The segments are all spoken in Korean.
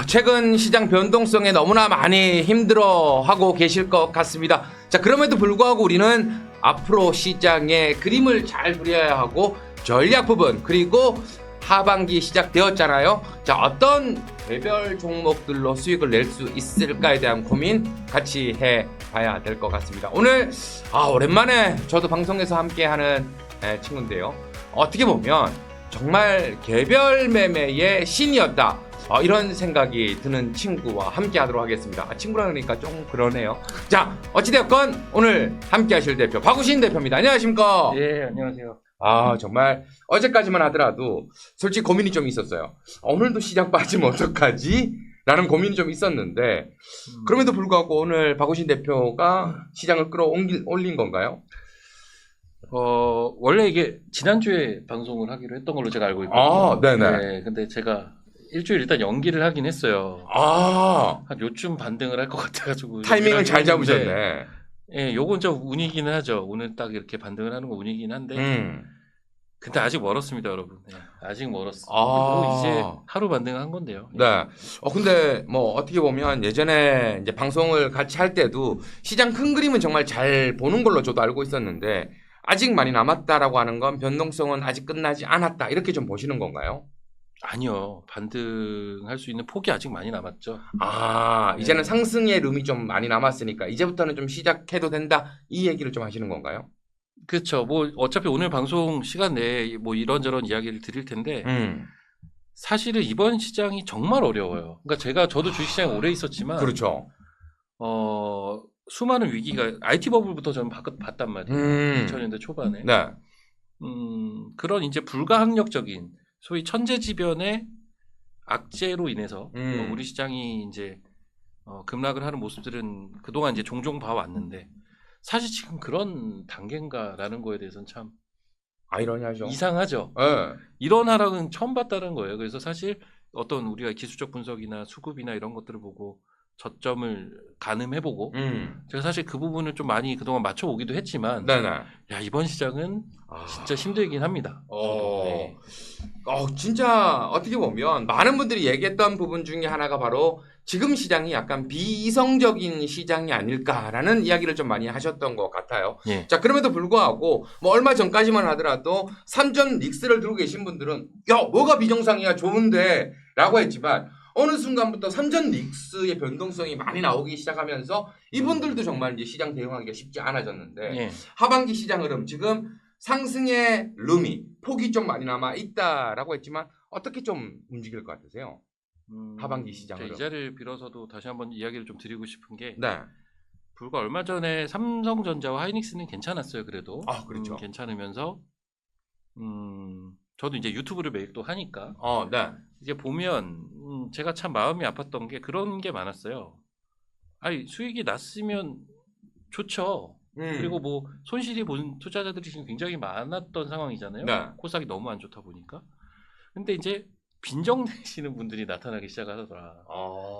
최근 시장 변동성에 너무나 많이 힘들어하고 계실 것 같습니다. 자, 그럼에도 불구하고 우리는 앞으로 시장의 그림을 잘 그려야 하고 전략 부분 그리고 하반기 시작되었잖아요. 자, 어떤 개별 종목들로 수익을 낼 수 있을까에 대한 고민 같이 해봐야 될 것 같습니다. 오늘 오랜만에 저도 방송에서 함께하는 친구인데요. 어떻게 보면 정말 개별 매매의 신이었다. 이런 생각이 드는 친구와 함께 하도록 하겠습니다. 친구라 그러니까 좀 그러네요. 자, 어찌되었건 오늘 함께 하실 대표 박우신 대표입니다. 안녕하십니까? 예, 안녕하세요. 정말 어제까지만 하더라도 솔직히 고민이 좀 있었어요. 오늘도 시장 빠지면 어떡하지? 라는 고민이 좀 있었는데 그럼에도 불구하고 오늘 박우신 대표가 시장을 끌어올린 건가요? 원래 이게 지난주에 방송을 하기로 했던 걸로 제가 알고 있거든요. 네네. 네, 근데 제가 일주일 일단 연기를 하긴 했어요. 한 요쯤 반등을 할 것 같아가지고. 타이밍을 잘 잡으셨네. 예, 요건 좀 운이기는 하죠. 오늘 딱 이렇게 반등을 하는 거 운이긴 한데. 근데 아직 멀었습니다, 여러분. 네, 아직 멀었어요. 뭐 이제 하루 반등한 건데요. 네. 근데 뭐 어떻게 보면 예전에 이제 방송을 같이 할 때도 시장 큰 그림은 정말 잘 보는 걸로 저도 알고 있었는데 아직 많이 남았다라고 하는 건 변동성은 아직 끝나지 않았다. 이렇게 좀 보시는 건가요? 아니요. 반등할 수 있는 폭이 아직 많이 남았죠. 이제는 상승의 룸이 좀 많이 남았으니까 이제부터는 좀 시작해도 된다. 이 얘기를 좀 하시는 건가요? 그렇죠. 뭐 어차피 오늘 방송 시간 내에 뭐 이런저런 이야기를 드릴 텐데 사실은 이번 시장이 정말 어려워요. 그러니까 저도 주식시장에 오래 있었지만 그렇죠. 수많은 위기가 IT 버블부터 저는 봤단 말이에요. 2000년대 초반에. 네. 그런 이제 불가항력적인 소위 천재지변의 악재로 인해서 우리 시장이 이제 급락을 하는 모습들은 그동안 이제 종종 봐왔는데 사실 지금 그런 단계인가라는 거에 대해서는 참 아이러니하죠. 이상하죠. 네. 이런 하락은 처음 봤다는 거예요. 그래서 사실 어떤 우리가 기술적 분석이나 수급이나 이런 것들을 보고 저점을 가늠해보고 제가 사실 그 부분을 좀 많이 그동안 맞춰오기도 했지만 네네. 야, 이번 시장은 진짜 힘들긴 합니다. 네. 진짜 어떻게 보면 많은 분들이 얘기했던 부분 중에 하나가 바로 지금 시장이 약간 비이성적인 시장이 아닐까라는 이야기를 좀 많이 하셨던 것 같아요. 예. 자, 그럼에도 불구하고 뭐 얼마 전까지만 하더라도 삼전 닉스를 들고 계신 분들은 야, 뭐가 비정상이야 좋은데 라고 했지만 어느 순간부터 삼전 닉스의 변동성이 많이 나오기 시작하면서 이분들도 정말 이제 시장 대응하기가 쉽지 않아졌는데 예. 하반기 시장 흐름 지금 상승의 룸이 폭이 좀 많이 남아 있다라고 했지만 어떻게 좀 움직일 것 같으세요? 하반기 시장 흐름. 이 자리를 빌어서도 다시 한번 이야기를 좀 드리고 싶은 게 네. 불과 얼마 전에 삼성전자와 하이닉스는 괜찮았어요. 그래도 그렇죠. 괜찮으면서 저도 이제 유튜브를 매일 또 하니까 네. 이제 보면 제가 참 마음이 아팠던 게 그런 게 많았어요. 아니 수익이 났으면 좋죠. 그리고 뭐 손실이 본 투자자들이 지금 굉장히 많았던 상황이잖아요. 네. 코스닥이 너무 안 좋다 보니까. 근데 이제 빈정내시는 분들이 나타나기 시작하더라.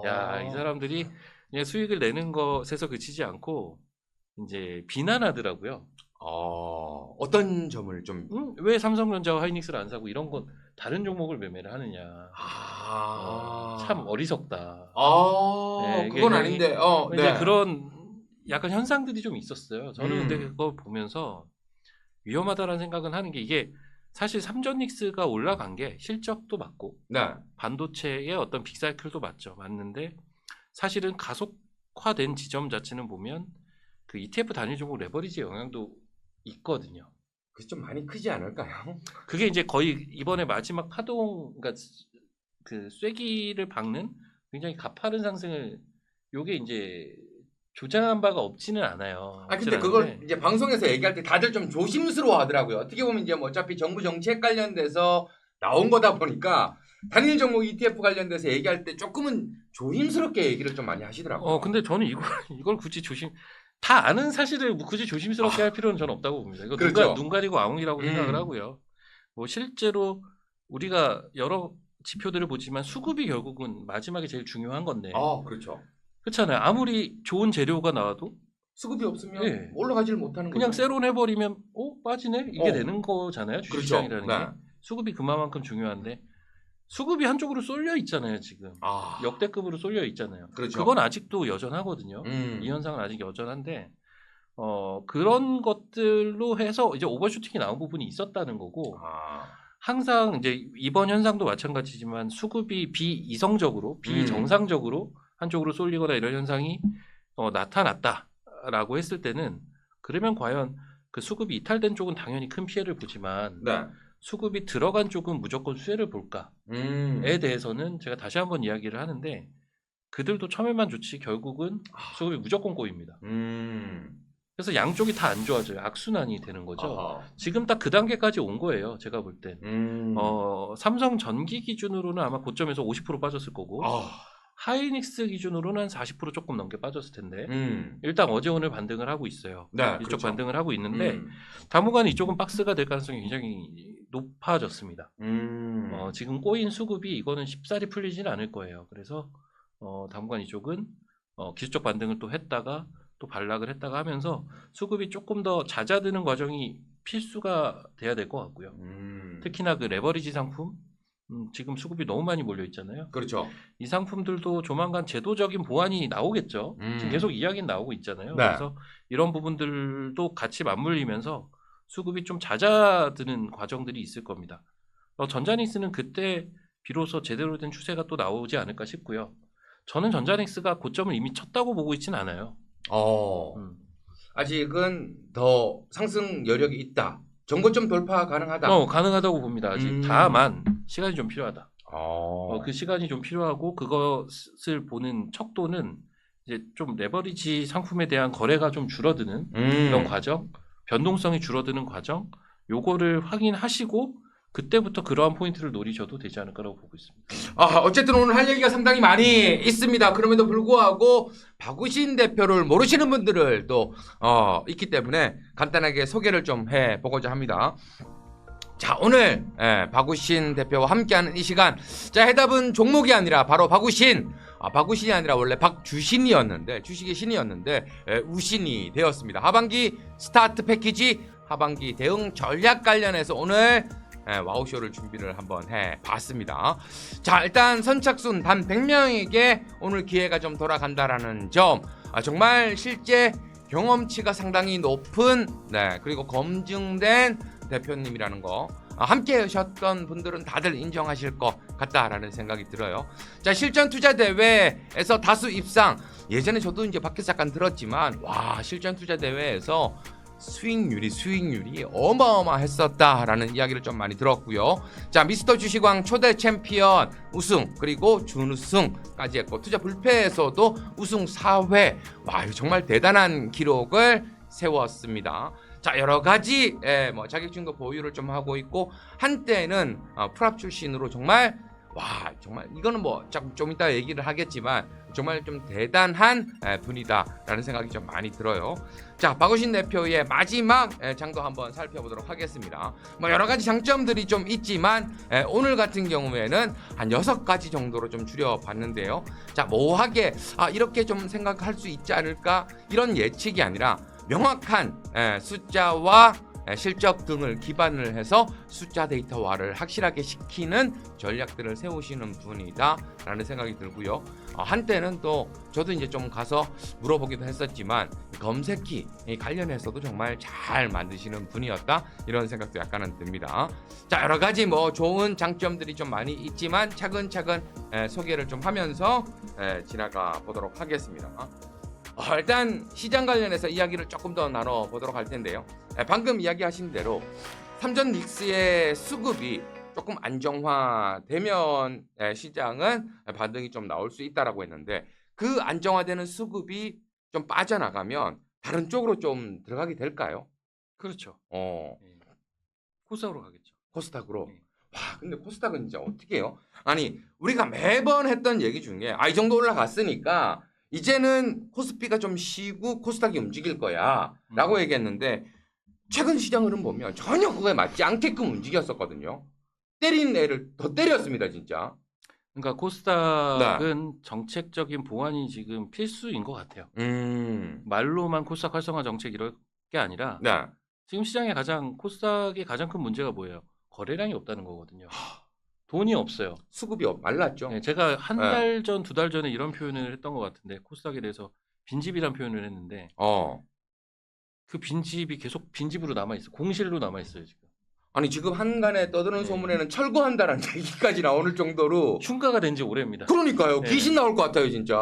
야, 이 사람들이 그냥 수익을 내는 것에서 그치지 않고 이제 비난하더라고요. 어떤 점을 좀 왜 삼성전자와 하이닉스를 안 사고 이런 건 다른 종목을 매매를 하느냐. 참 어리석다. 네, 그건 아닌데. 이제 네. 그런 약간 현상들이 좀 있었어요. 저는 근데 그거 보면서 위험하다라는 생각은 하는 게 이게 사실 삼전닉스가 올라간 게 실적도 맞고 네. 반도체의 어떤 빅사이클도 맞는데 사실은 가속화된 지점 자체는 보면 그 ETF 단일 종목 레버리지 영향도 있거든요. 그게 좀 많이 크지 않을까요? 그게 이제 거의 이번에 마지막 파동, 그러니까 그 쐐기를 박는 굉장히 가파른 상승을 요게 이제 조장한 바가 없지는 않아요. 근데 그걸 이제 방송에서 얘기할 때 다들 좀 조심스러워 하더라고요. 어떻게 보면 이제 뭐 어차피 정부 정책 관련돼서 나온 거다 보니까 단일 종목 ETF 관련돼서 얘기할 때 조금은 조심스럽게 얘기를 좀 많이 하시더라고요. 근데 저는 이걸 굳이 다 아는 사실을 굳이 조심스럽게 할 필요는 저는 없다고 봅니다. 이거 그렇죠. 눈 가리고 아웅이라고 생각을 하고요. 뭐 실제로 우리가 여러 지표들을 보지만 수급이 결국은 마지막에 제일 중요한 건데. 그렇죠. 그렇잖아요. 아무리 좋은 재료가 나와도 수급이 없으면 올라가지를 못하는 그냥 거죠. 세론 해버리면 빠지네? 이게 되는 거잖아요. 주식시장이라는 그렇죠. 게. 수급이 그만큼 중요한데 수급이 한쪽으로 쏠려 있잖아요, 지금. 아, 역대급으로 쏠려 있잖아요. 그렇죠. 그건 아직도 여전하거든요. 이 현상은 아직 여전한데 그런 것들로 해서 이제 오버슈팅이 나온 부분이 있었다는 거고 아, 항상 이제 이번 현상도 마찬가지지만 수급이 비이성적으로 비정상적으로 한쪽으로 쏠리거나 이런 현상이 나타났다라고 했을 때는 그러면 과연 그 수급이 이탈된 쪽은 당연히 큰 피해를 보지만 네. 수급이 들어간 쪽은 무조건 수혜를 볼까에 대해서는 제가 다시 한번 이야기를 하는데 그들도 처음에만 좋지 결국은 수급이 무조건 꼬입니다. 그래서 양쪽이 다 안 좋아져요. 악순환이 되는 거죠. 아하. 지금 딱 그 단계까지 온 거예요. 제가 볼 땐. 삼성 전기 기준으로는 아마 고점에서 50% 빠졌을 거고 아, 하이닉스 기준으로는 40% 조금 넘게 빠졌을 텐데 음. 일단 어제 오늘 반등을 하고 있어요. 네, 이쪽 그렇죠. 반등을 하고 있는데 당분간 이쪽은 박스가 될 가능성이 굉장히 높아졌습니다. 지금 꼬인 수급이 이거는 쉽사리 풀리지는 않을 거예요. 그래서 당분간 이쪽은 기술적 반등을 또 했다가 또 반락을 했다가 하면서 수급이 조금 더 잦아드는 과정이 필수가 돼야 될 것 같고요. 특히나 그 레버리지 상품 지금 수급이 너무 많이 몰려 있잖아요. 그렇죠. 이 상품들도 조만간 제도적인 보완이 나오겠죠. 지금 계속 이야기는 나오고 있잖아요. 네. 그래서 이런 부분들도 같이 맞물리면서 수급이 좀 잦아드는 과정들이 있을 겁니다. 전자닉스는 그때 비로소 제대로 된 추세가 또 나오지 않을까 싶고요. 저는 전자닉스가 고점을 이미 쳤다고 보고 있지는 않아요. 아직은 더 상승 여력이 있다. 전고점 돌파 가능하다. 가능하다고 봅니다. 아직 다만 시간이 좀 필요하다. 그 시간이 좀 필요하고 그것을 보는 척도는 이제 좀 레버리지 상품에 대한 거래가 좀 줄어드는 이런 과정, 변동성이 줄어드는 과정, 요거를 확인하시고 그때부터 그러한 포인트를 노리셔도 되지 않을까라고 보고 있습니다. 어쨌든 오늘 할 얘기가 상당히 많이 있습니다. 그럼에도 불구하고 박우신 대표를 모르시는 분들을 또 있기 때문에 간단하게 소개를 좀 해보고자 합니다. 자, 오늘 박우신 대표와 함께하는 이 시간, 자, 해답은 종목이 아니라 바로 박우신, 박우신이 아니라 원래 박주신이었는데 주식의 신이었는데 우신이 되었습니다. 하반기 스타트 패키지, 하반기 대응 전략 관련해서 오늘 와우쇼를 준비를 한번 해봤습니다. 자, 일단 선착순 단 100명에게 오늘 기회가 좀 돌아간다라는 점, 정말 실제 경험치가 상당히 높은, 그리고 검증된 대표님이라는 거, 함께 하셨던 분들은 다들 인정하실 것 같다라는 생각이 들어요. 자, 실전 투자 대회에서 다수 입상, 예전에 저도 이제 밖에서 잠깐 들었지만, 와, 실전 투자 대회에서 수익률이 어마어마했었다라는 이야기를 좀 많이 들었고요. 자, 미스터 주식왕 초대 챔피언 우승, 그리고 준우승까지 했고, 투자 불패에서도 우승 4회. 와, 이거 정말 대단한 기록을 세웠습니다. 자, 여러 가지 뭐 자격증도 보유를 좀 하고 있고, 한때는 프랍 출신으로 정말 정말 이거는 뭐 좀 이따 얘기를 하겠지만 정말 좀 대단한 분이다라는 생각이 좀 많이 들어요. 자, 박우신 대표의 마지막 장도 한번 살펴보도록 하겠습니다. 뭐 여러 가지 장점들이 좀 있지만 오늘 같은 경우에는 한 6가지 정도로 좀 줄여봤는데요. 자, 모호하게 이렇게 좀 생각할 수 있지 않을까, 이런 예측이 아니라 명확한 숫자와 실적 등을 기반을 해서 숫자 데이터화를 확실하게 시키는 전략들을 세우시는 분이다라는 생각이 들고요. 한때는 또 저도 이제 좀 가서 물어보기도 했었지만 검색키 관련해서도 정말 잘 만드시는 분이었다, 이런 생각도 약간은 듭니다. 자, 여러 가지 뭐 좋은 장점들이 좀 많이 있지만 차근차근 소개를 좀 하면서 지나가 보도록 하겠습니다. 일단 시장 관련해서 이야기를 조금 더 나눠보도록 할 텐데요. 방금 이야기하신 대로 삼전 닉스의 수급이 조금 안정화되면 시장은 반등이 좀 나올 수 있다라고 했는데, 그 안정화되는 수급이 좀 빠져나가면 다른 쪽으로 좀 들어가게 될까요? 그렇죠. 코스닥으로 가겠죠. 코스닥으로. 네. 근데 코스닥은 진짜 어떻게 해요? 아니, 우리가 매번 했던 얘기 중에 이 정도 올라갔으니까 이제는 코스피가 좀 쉬고 코스닥이 움직일 거야 라고 얘기했는데, 최근 시장 흐름 보면 전혀 그거에 맞지 않게끔 움직였었거든요. 때린 애를 더 때렸습니다, 진짜. 그러니까 코스닥은 정책적인 보완이 지금 필수인 것 같아요. 말로만 코스닥 활성화 정책 이럴 게 아니라 지금 시장의 코스닥의 가장 큰 문제가 뭐예요? 거래량이 없다는 거거든요. 돈이 없어요. 수급이 말랐죠. 네, 제가 한 네. 달 전, 두 달 전에 이런 표현을 했던 것 같은데 코스닥에 대해서 빈집이란 표현을 했는데 그 빈집이 계속 빈집으로 남아 있어. 공실로 남아 있어요 지금. 아니 지금 한간에 떠드는 네. 소문에는 철거한다는 얘기까지 나오는 정도로. 흉가가 된 지 오래입니다. 그러니까요. 네. 귀신 나올 것 같아요 진짜.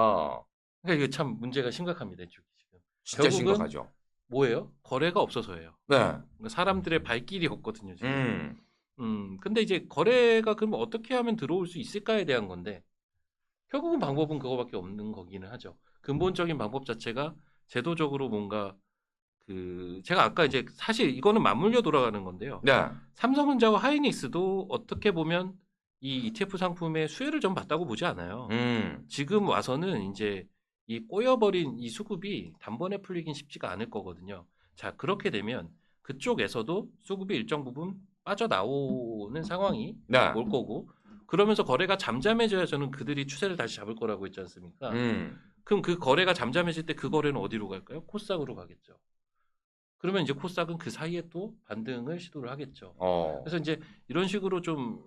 그러니까 이게 참 문제가 심각합니다. 이쪽이 지금. 진짜 결국은 심각하죠. 뭐예요? 거래가 없어서예요. 네. 그러니까 사람들의 발길이 없거든요 지금. 음. 근데 이제 거래가 그러면 어떻게 하면 들어올 수 있을까에 대한 건데 결국은 방법은 그거밖에 없는 거기는 하죠. 근본적인 방법 자체가 제도적으로 뭔가 제가 아까 이제 사실 이거는 맞물려 돌아가는 건데요. 네. 삼성전자와 하이닉스도 어떻게 보면 이 ETF 상품의 수혜를 좀 봤다고 보지 않아요. 지금 와서는 이제 이 꼬여버린 이 수급이 단번에 풀리긴 쉽지가 않을 거거든요. 자, 그렇게 되면 그쪽에서도 수급이 일정 부분 빠져나오는 상황이 네. 올 거고 그러면서 거래가 잠잠해져야 저는 그들이 추세를 다시 잡을 거라고 했지 않습니까? 그럼 그 거래가 잠잠해질 때 그 거래는 어디로 갈까요? 코스닥으로 가겠죠. 그러면 이제 코스닥은 그 사이에 또 반등을 시도를 하겠죠. 그래서 이제 이런 식으로 좀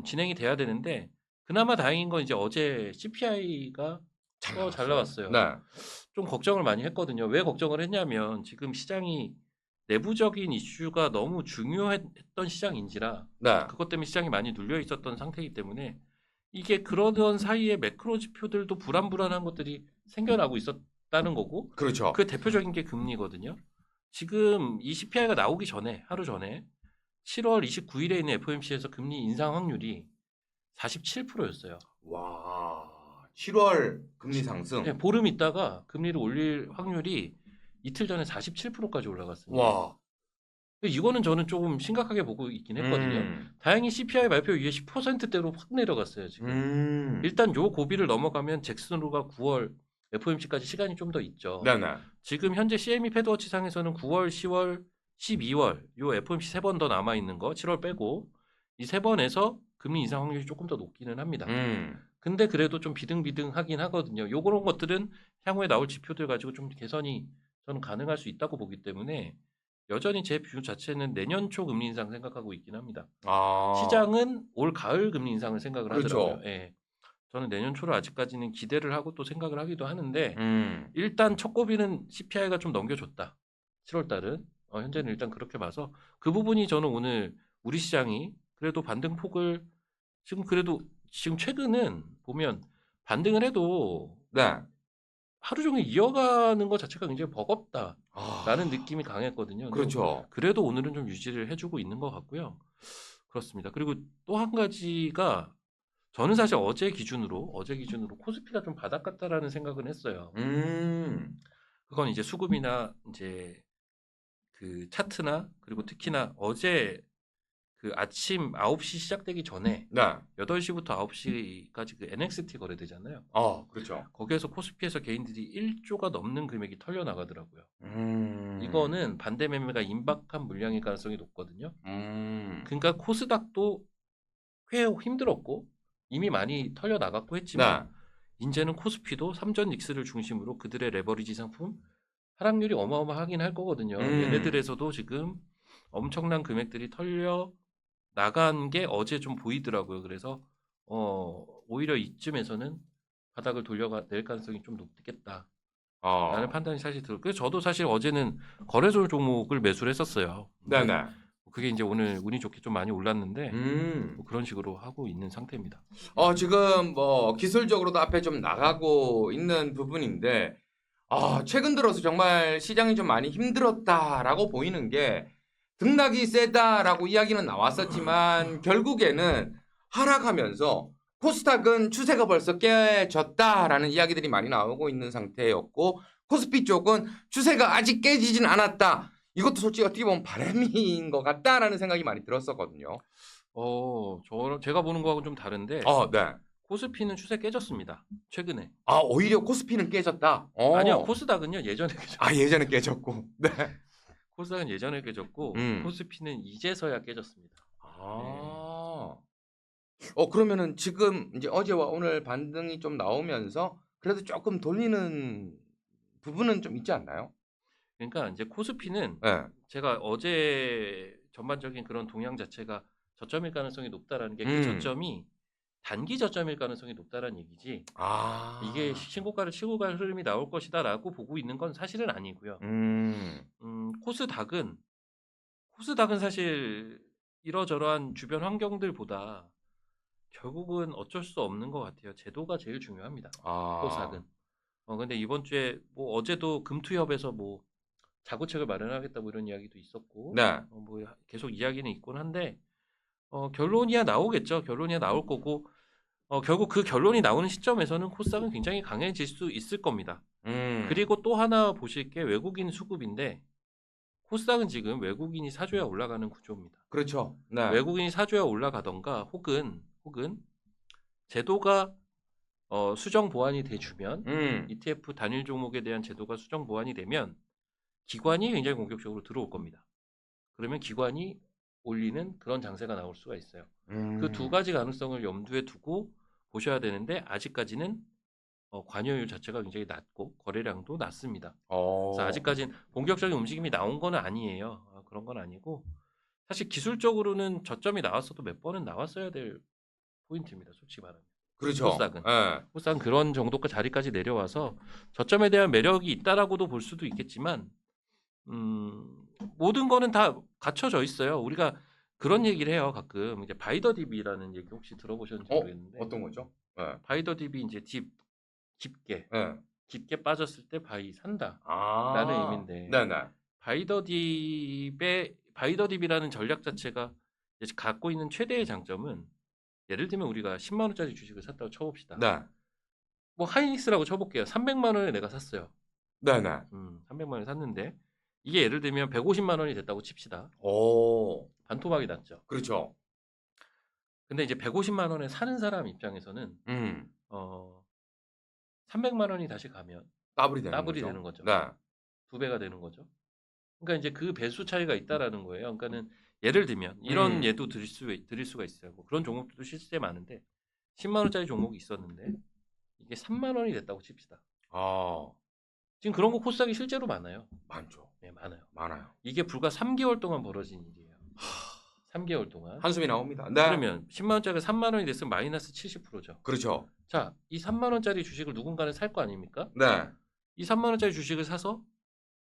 진행이 돼야 되는데 그나마 다행인 건 이제 어제 CPI가 잘 나왔어요. 네. 좀 걱정을 많이 했거든요. 왜 걱정을 했냐면 지금 시장이 내부적인 이슈가 너무 중요했던 시장인지라 네. 그것 때문에 시장이 많이 눌려 있었던 상태이기 때문에 이게 그러던 사이에 매크로 지표들도 불안불안한 것들이 생겨나고 있었다는 거고 그렇죠. 그 대표적인 게 금리거든요. 지금 이 CPI가 나오기 전에 하루 전에 7월 29일에 있는 FOMC에서 금리 인상 확률이 47%였어요. 와. 7월 금리 상승. 네, 보름 있다가 금리를 올릴 확률이 이틀 전에 47%까지 올라갔습니다. 와. 이거는 저는 조금 심각하게 보고 있긴 했거든요. 다행히 CPI 발표 이후에 10%대로 확 내려갔어요. 지금. 일단 요 고비를 넘어가면 잭슨호가 9월 FOMC까지 시간이 좀 더 있죠. 네네. 지금 현재 CME 패드워치상에서는 9월, 10월, 12월 요 FOMC 3번 더 남아 있는 거 7월 빼고 이 3번에서 금리 인상 확률이 조금 더 높기는 합니다. 근데 그래도 좀 비등비등하긴 하거든요. 요런 것들은 향후에 나올 지표들 가지고 좀 개선이 저는 가능할 수 있다고 보기 때문에 여전히 제 뷰 자체는 내년 초 금리 인상 생각하고 있긴 합니다. 시장은 올 가을 금리 인상을 생각을 그렇죠. 하더라고요. 예. 저는 내년 초를 아직까지는 기대를 하고 또 생각을 하기도 하는데 일단 첫 고비는 CPI가 좀 넘겨줬다. 7월 달은 현재는 일단 그렇게 봐서 그 부분이 저는 오늘 우리 시장이 그래도 반등폭을 지금 최근은 보면 반등을 해도 네. 하루 종일 이어가는 것 자체가 굉장히 버겁다라는 느낌이 강했거든요. 그렇죠. 그래도 오늘은 좀 유지를 해주고 있는 것 같고요. 그렇습니다. 그리고 또 한 가지가 저는 사실 어제 기준으로 코스피가 좀 바닥 같다라는 생각은 했어요. 그건 이제 수급이나 이제 그 차트나 그리고 특히나 어제 그 아침 9시 시작되기 전에 네. 8시부터 9시까지 그 NXT 거래되잖아요. 그렇죠. 거기에서 코스피에서 개인들이 1조가 넘는 금액이 털려 나가더라고요. 이거는 반대 매매가 임박한 물량일 가능성이 높거든요. 그러니까 코스닥도 꽤 힘들었고 이미 많이 털려 나갔고 했지만 이제는 코스피도 삼전 닉스를 중심으로 그들의 레버리지 상품 하락률이 어마어마하긴 할 거거든요. 얘네들에서도 지금 엄청난 금액들이 털려 나간 게 어제 좀 보이더라고요. 그래서 오히려 이쯤에서는 바닥을 돌려낼 가능성이 좀 높겠다. 라는 판단이 사실 들어요. 그래서 저도 사실 어제는 거래소 종목을 매수를 했었어요. 네네. 그게 이제 오늘 운이 좋게 좀 많이 올랐는데 뭐 그런 식으로 하고 있는 상태입니다. 지금 뭐 기술적으로도 앞에 좀 나가고 있는 부분인데 최근 들어서 정말 시장이 좀 많이 힘들었다라고 보이는 게 등락이 세다라고 이야기는 나왔었지만 결국에는 하락하면서 코스닥은 추세가 벌써 깨졌다라는 이야기들이 많이 나오고 있는 상태였고 코스피 쪽은 추세가 아직 깨지진 않았다. 이것도 솔직히 어떻게 보면 바람인 것 같다라는 생각이 많이 들었었거든요. 제가 보는 거하고는 좀 다른데 네. 코스피는 추세 깨졌습니다. 최근에. 오히려 코스피는 깨졌다. 아니요, 코스닥은요 예전에 깨졌고. 예전에 깨졌고. 네. 코스닥은 예전에 깨졌고 코스피는 이제서야 깨졌습니다. 그러면은 지금 이제 어제와 오늘 반등이 좀 나오면서 그래도 조금 돌리는 부분은 좀 있지 않나요? 그러니까 이제 코스피는 네. 제가 어제 전반적인 그런 동향 자체가 저점일 가능성이 높다라는 게 그 저점이 단기 저점일 가능성이 높다라는 얘기지. 이게 신고가를 치고 갈 흐름이 나올 것이다라고 보고 있는 건 사실은 아니고요. 코스닥은 사실 이러저러한 주변 환경들보다 결국은 어쩔 수 없는 것 같아요. 제도가 제일 중요합니다. 코스닥은. 근데 이번 주에 뭐 어제도 금투협에서 뭐 자구책을 마련하겠다고 이런 이야기도 있었고, 네. 뭐 계속 이야기는 있곤 한데 결론이야 나오겠죠. 결론이야 나올 거고, 결국 그 결론이 나오는 시점에서는 코스닥은 굉장히 강해질 수 있을 겁니다. 그리고 또 하나 보실 게 외국인 수급인데, 코스닥은 지금 외국인이 사줘야 올라가는 구조입니다. 그렇죠. 네. 외국인이 사줘야 올라가던가 혹은 제도가 수정 보완이 돼주면 ETF 단일 종목에 대한 제도가 수정 보완이 되면 기관이 굉장히 공격적으로 들어올 겁니다. 그러면 기관이 올리는 그런 장세가 나올 수가 있어요. 그 두 가지 가능성을 염두에 두고 보셔야 되는데 아직까지는 관여율 자체가 굉장히 낮고 거래량도 낮습니다. 그래서 아직까지는 본격적인 움직임이 나온 건 아니에요. 그런 건 아니고 사실 기술적으로는 저점이 나왔어도 몇 번은 나왔어야 될 포인트입니다. 솔직히 말하면. 그렇죠. 코스닥은. 네. 코스닥은 그런 정도까지 자리까지 내려와서 저점에 대한 매력이 있다라고도 볼 수도 있겠지만 모든 거는 다 갖춰져 있어요. 우리가 그런 얘기를 해요. 가끔 이제 바이더딥이라는 얘기 혹시 들어보셨는지 모르겠는데 어떤 거죠? 네. 바이더딥이 이제 깊게 빠졌을 때 바이 산다 라는 의미인데 네네. 바이더딥이라는 전략 자체가 이제 갖고 있는 최대의 장점은 예를 들면 우리가 10만 원짜리 주식을 샀다고 쳐봅시다. 네. 뭐 하이닉스라고 쳐볼게요. 300만 원에 내가 샀어요. 네네. 300만 원에 샀는데 이게 예를 들면 150만 원이 됐다고 칩시다. 반토막이 났죠. 그렇죠. 근데 이제 150만 원에 사는 사람 입장에서는 300만 원이 다시 가면 더블이 되는 거죠. 네. 2배가 되는 거죠. 그러니까 이제 그 배수 차이가 있다라는 거예요. 그러니까는 예를 들면 이런 예도 드릴 수가 있어요. 뭐 그런 종목들도 실제 많은데 10만 원짜리 종목이 있었는데 이게 3만 원이 됐다고 칩시다. 지금 그런 거 코스닥이 실제로 많아요. 많죠. 네, 많아요. 이게 이게 불과 3개월 동안 벌어진 일이에요. 3개월 동안. 한숨이 나옵니다. 네. 그러면 10만 원짜리가 3만 원이 됐으면 마이너스 70%죠. 그렇죠. 자, 이 3만 원짜리 주식을 누군가는 살 거 아닙니까? 네. 이 3만 원짜리 주식을 사서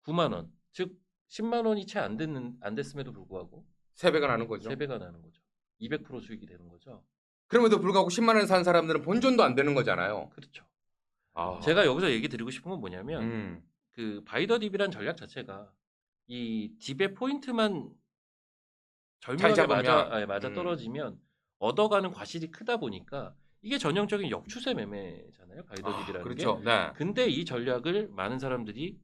9만 원, 즉 10만 원이 채 안 됐음에도 불구하고 3배가 나는 거죠. 3배가 나는 거죠. 200% 수익이 되는 거죠. 그럼에도 불구하고 10만 원에 산 사람들은 본전도 안 되는 거잖아요. 그렇죠. 아. 제가 여기서 얘기 드리고 싶은 건 뭐냐면 그 바이더딥이란 전략 자체가 이 딥의 포인트만 절묘하게 맞아 떨어지면 얻어가는 과실이 크다 보니까 이게 전형적인 역추세 매매잖아요. 바이더딥이라는 그렇죠. 게. 네. 근데 이 전략을 많은 사람들이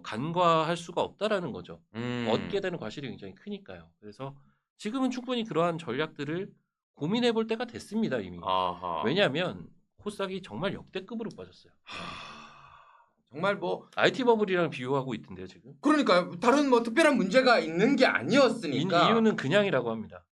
간과할 수가 없다라는 거죠. 얻게 되는 과실이 굉장히 크니까요. 그래서 지금은 충분히 그러한 전략들을 고민해 볼 때가 됐습니다. 이미. 왜냐하면 코스닥이 정말 역대급으로 빠졌어요. 정말 뭐 IT 버블이랑 비교하고 있던데요 지금. 그러니까요. 다른 뭐 특별한 문제가 있는 게 아니었으니까. 이유는 그냥이라고 합니다.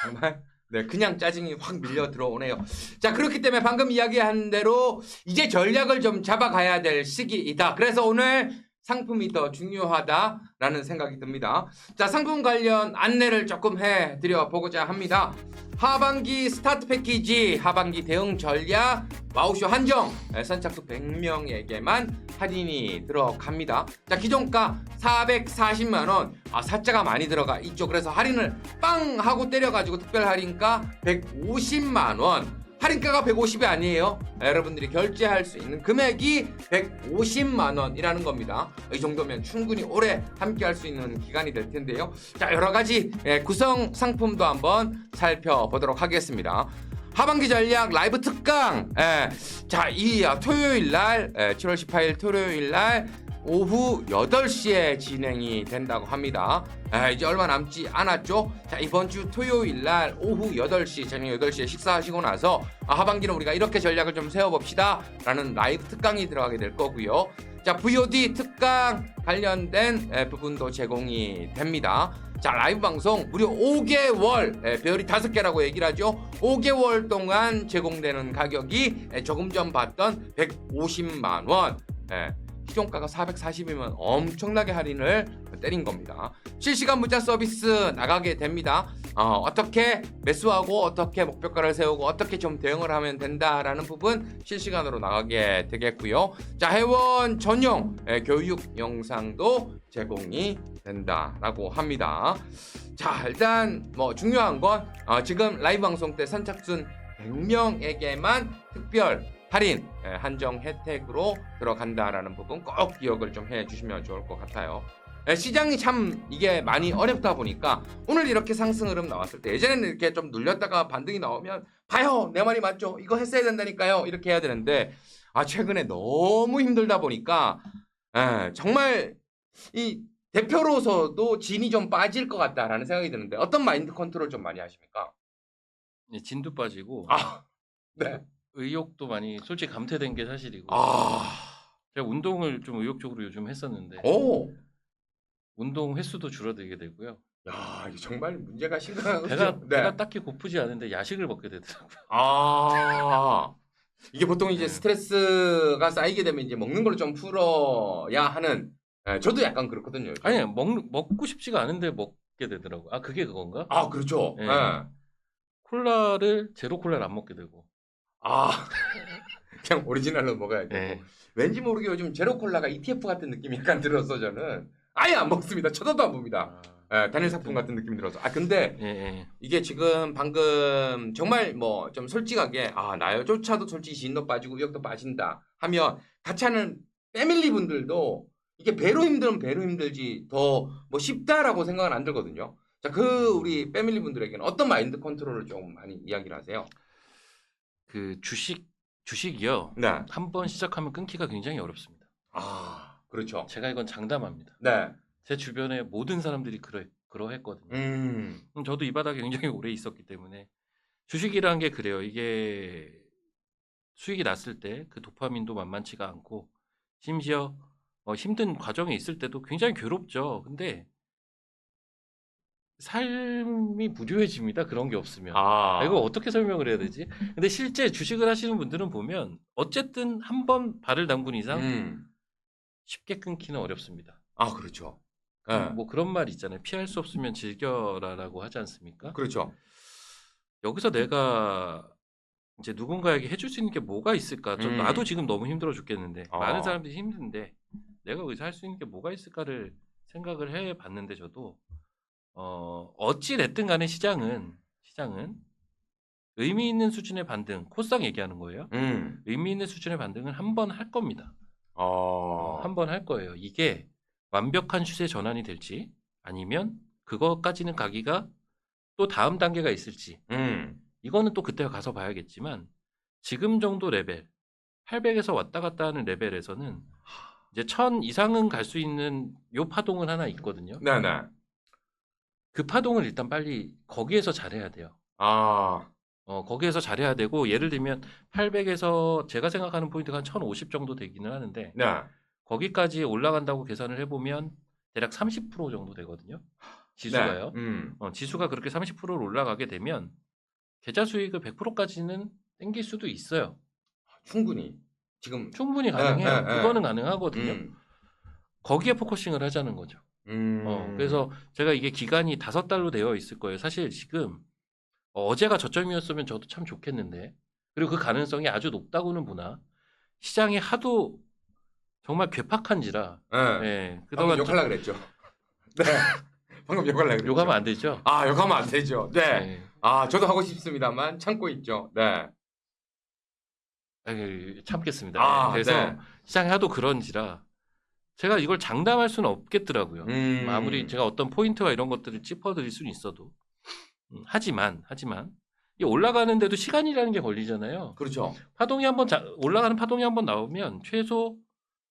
정말 네, 그냥 짜증이 확 밀려 들어오네요. 자, 그렇기 때문에 방금 이야기한 대로 이제 전략을 좀 잡아가야 될 시기이다. 그래서 오늘 상품이 더 중요하다라는 생각이 듭니다. 자, 상품 관련 안내를 조금 해드려 보고자 합니다. 하반기 스타트 패키지, 하반기 대응 전략, 와우쇼 한정, 선착순 100명에게만 할인이 들어갑니다. 자, 기존가 440만원, 사자가 많이 들어가 있죠. 그래서 할인을 빵 하고 때려가지고 특별 할인가 150만원. 할인가가 150이 아니에요. 여러분들이 결제할 수 있는 금액이 150만 원이라는 겁니다. 이 정도면 충분히 오래 함께 할 수 있는 기간이 될 텐데요. 자, 여러 가지 구성 상품도 한번 살펴보도록 하겠습니다. 하반기 전략 라이브 특강. 자, 이 토요일 날 7월 18일 토요일 날 오후 8시에 진행이 된다고 합니다. 이제 얼마 남지 않았죠. 자, 이번 주 토요일 날 오후 8시, 저녁 8시에 식사하시고 나서 하반기는 우리가 이렇게 전략을 좀 세워봅시다 라는 라이브 특강이 들어가게 될 거고요. 자, VOD 특강 관련된 부분도 제공이 됩니다. 자, 라이브 방송 무려 5개월, 배열이 5개라고 얘기를 하죠. 5개월 동안 제공되는 가격이 조금 전 봤던 150만 원. 시종가가 440이면 엄청나게 할인을 때린 겁니다. 실시간 문자 서비스 나가게 됩니다. 어떻게 매수하고 어떻게 목표가를 세우고 어떻게 좀 대응을 하면 된다라는 부분 실시간으로 나가게 되겠고요. 자, 회원 전용 교육 영상도 제공이 된다라고 합니다. 자, 일단 뭐 중요한 건 지금 라이브 방송 때 선착순 100명에게만 특별 할인 한정 혜택으로 들어간다라는 부분 꼭 기억을 좀 해주시면 좋을 것 같아요. 시장이 참 이게 많이 어렵다 보니까 오늘 이렇게 상승 흐름 나왔을 때 예전에는 이렇게 좀 눌렸다가 반등이 나오면 봐요, 내 말이 맞죠, 이거 했어야 된다니까요, 이렇게 해야 되는데 최근에 너무 힘들다 보니까 정말 이 대표로서도 진이 좀 빠질 것 같다라는 생각이 드는데 어떤 마인드 컨트롤 좀 많이 하십니까? 진도 빠지고 네. 의욕도 많이 솔직히 감퇴된 게 사실이고 제가 운동을 좀 의욕적으로 요즘 했었는데 오. 운동 횟수도 줄어들게 되고요. 야, 이거 정말 문제가 심각하죠. 배가 딱히 고프지 않은데 야식을 먹게 되더라고요. 이게 보통 이제 스트레스가 쌓이게 되면 이제 먹는 걸로 좀 풀어야 하는. 저도 약간 그렇거든요. 아니 먹고 싶지가 않은데 먹게 되더라고요. 그게 그건가? 그렇죠. 네. 콜라를 제로 콜라를 안 먹게 되고. 그냥 오리지널로 먹어야 되고. 네. 왠지 모르게 요즘 제로 콜라가 ETF 같은 느낌이 약간 들어서 저는 아예 안 먹습니다. 쳐다도 안 봅니다. 단일 상품 같은 느낌이 들어서. 근데 이게 지금 방금 정말 뭐 좀 솔직하게 나요조차도 솔직히 진도 빠지고 의욕도 빠진다 하면 같이 하는 패밀리 분들도 이게 배로 힘들면 배로 힘들지 더 뭐 쉽다라고 생각은 안 들거든요. 자, 우리 패밀리 분들에게는 어떤 마인드 컨트롤을 좀 많이 이야기를 하세요? 그 주식이요. 네. 한번 시작하면 끊기가 굉장히 어렵습니다. 그렇죠. 제가 이건 장담합니다. 네. 제 주변에 모든 사람들이 그러했거든요. 저도 이 바닥에 굉장히 오래 있었기 때문에 주식이라는 게 그래요. 이게 수익이 났을 때 그 도파민도 만만치가 않고 심지어 힘든 과정에 있을 때도 굉장히 괴롭죠. 근데 삶이 무료해집니다. 그런 게 없으면. 이거 어떻게 설명을 해야 되지? 근데 실제 주식을 하시는 분들은 보면 어쨌든 한 번 발을 담근 이상 쉽게 끊기는 어렵습니다. 그렇죠. 뭐 그런 말 있잖아요. 피할 수 없으면 즐겨라라고 하지 않습니까? 그렇죠. 여기서 내가 이제 누군가에게 해줄 수 있는 게 뭐가 있을까? 나도 지금 너무 힘들어 죽겠는데 많은 사람들이 힘든데 내가 여기서 할 수 있는 게 뭐가 있을까를 생각을 해봤는데 저도 어찌 됐든 간에 시장은 의미 있는 수준의 반등, 코스닥 얘기하는 거예요. 의미 있는 수준의 반등은 한 번 할 겁니다. 한 번 할 거예요. 이게 완벽한 추세 전환이 될지 아니면 그것까지는 가기가 또 다음 단계가 있을지 이거는 또 그때 가서 봐야겠지만 지금 정도 레벨 800에서 왔다 갔다 하는 레벨에서는 이제 1000 이상은 갈 수 있는 요 파동은 하나 있거든요. 네네. 그 파동을 일단 빨리 거기에서 잘해야 돼요. 거기에서 잘해야 되고 예를 들면 800에서 제가 생각하는 포인트가 한 1050 정도 되기는 하는데 거기까지 올라간다고 계산을 해보면 대략 30% 정도 되거든요. 지수가요. 지수가 그렇게 30%를 올라가게 되면 계좌 수익을 100%까지는 땡길 수도 있어요. 충분히. 지금 충분히 가능해요. 그거는 가능하거든요. 거기에 포커싱을 하자는 거죠. 그래서 제가 이게 기간이 5달로 되어 있을 거예요. 사실 지금 어제가 저점이었으면 저도 참 좋겠는데 그리고 그 가능성이 아주 높다고는 보나 시장이 하도 정말 괴팍한지라 그동안 욕하려고 그랬죠. 네. 방금 욕하려고 그랬죠. 욕하면 안 되죠? 욕하면 안 되죠. 네. 저도 하고 싶습니다만 참고 있죠. 네. 참겠습니다. 그래서 시장이 하도 그런지라 제가 이걸 장담할 수는 없겠더라고요. 아무리 제가 어떤 포인트와 이런 것들을 짚어드릴 수는 있어도 하지만 이 올라가는데도 시간이라는 게 걸리잖아요. 그렇죠. 파동이 올라가는 파동이 한번 나오면 최소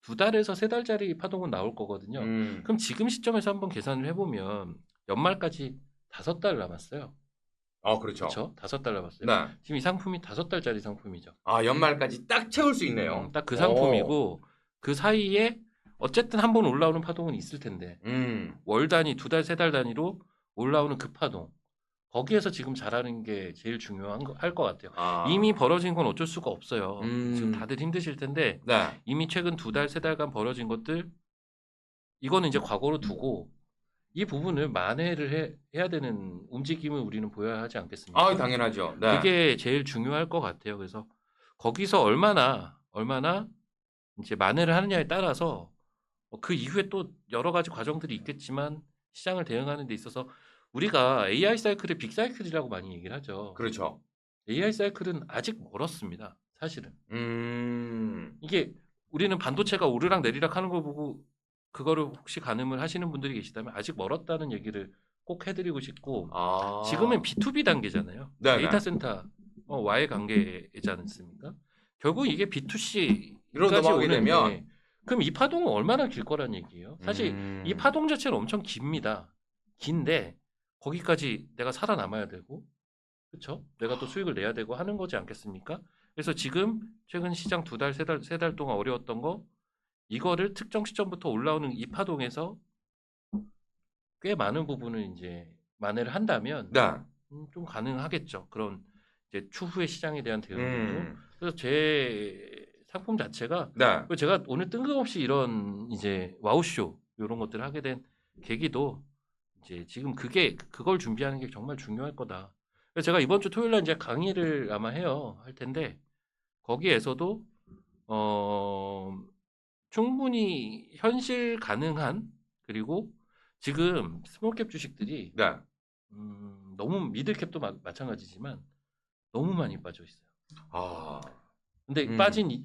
2달에서 3달짜리 파동은 나올 거거든요. 그럼 지금 시점에서 한번 계산을 해보면 연말까지 5달 남았어요. 그렇죠. 5달 남았어요. 네. 지금 이 상품이 5달짜리 상품이죠. 연말까지 딱 채울 수 있네요. 딱 그 상품이고 그 사이에 어쨌든 한번 올라오는 파동은 있을 텐데 월 단위, 2달, 3달 단위로 올라오는 그 파동 거기에서 지금 잘하는 게 제일 중요한 할 것 같아요. 이미 벌어진 건 어쩔 수가 없어요. 지금 다들 힘드실 텐데 이미 최근 2달, 3달간 벌어진 것들 이거는 이제 과거로 두고 이 부분을 만회를 해야 되는 움직임을 우리는 보여야 하지 않겠습니까? 아, 당연하죠. 네. 그게 제일 중요할 것 같아요. 그래서 거기서 얼마나 이제 만회를 하느냐에 따라서 그 이후에 또 여러 가지 과정들이 있겠지만 시장을 대응하는 데 있어서 우리가 AI 사이클을 빅 사이클이라고 많이 얘기를 하죠. 그렇죠. AI 사이클은 아직 멀었습니다. 사실은. 이게 우리는 반도체가 오르락 내리락 하는 걸 보고 그거를 혹시 가늠을 하시는 분들이 계시다면 아직 멀었다는 얘기를 꼭 해드리고 싶고 아. 지금은 B2B 단계잖아요. 네네. 데이터 센터와의 관계이지 않습니까? 결국 이게 B2C까지 이로 넘어가게 되면 오는데 그럼 이 파동은 얼마나 길 거란 얘기예요. 사실 이 파동 자체는 엄청 깁니다. 긴데 거기까지 내가 살아남아야 되고 그렇죠? 내가 또 수익을 내야 되고 하는 거지 않겠습니까? 그래서 지금 최근 시장 2달, 3달 동안 어려웠던 거 이거를 특정 시점부터 올라오는 이 파동에서 꽤 많은 부분을 이제 만회를 한다면 네. 좀 가능하겠죠. 그런 이제 추후의 시장에 대한 대응도. 음. 그래서 제 상품 자체가 네. 제가 오늘 뜬금없이 이런 이제 와우쇼 이런 것들을 하게 된 계기도 이제 지금 그걸 준비하는 게 정말 중요할 거다. 그래서 제가 이번 주 토요일 날 이제 강의를 아마 할 텐데 거기에서도 충분히 현실 가능한 그리고 지금 스몰캡 주식들이 네. 너무 미들캡도 마찬가지지만 너무 많이 빠져 있어요. 아. 근데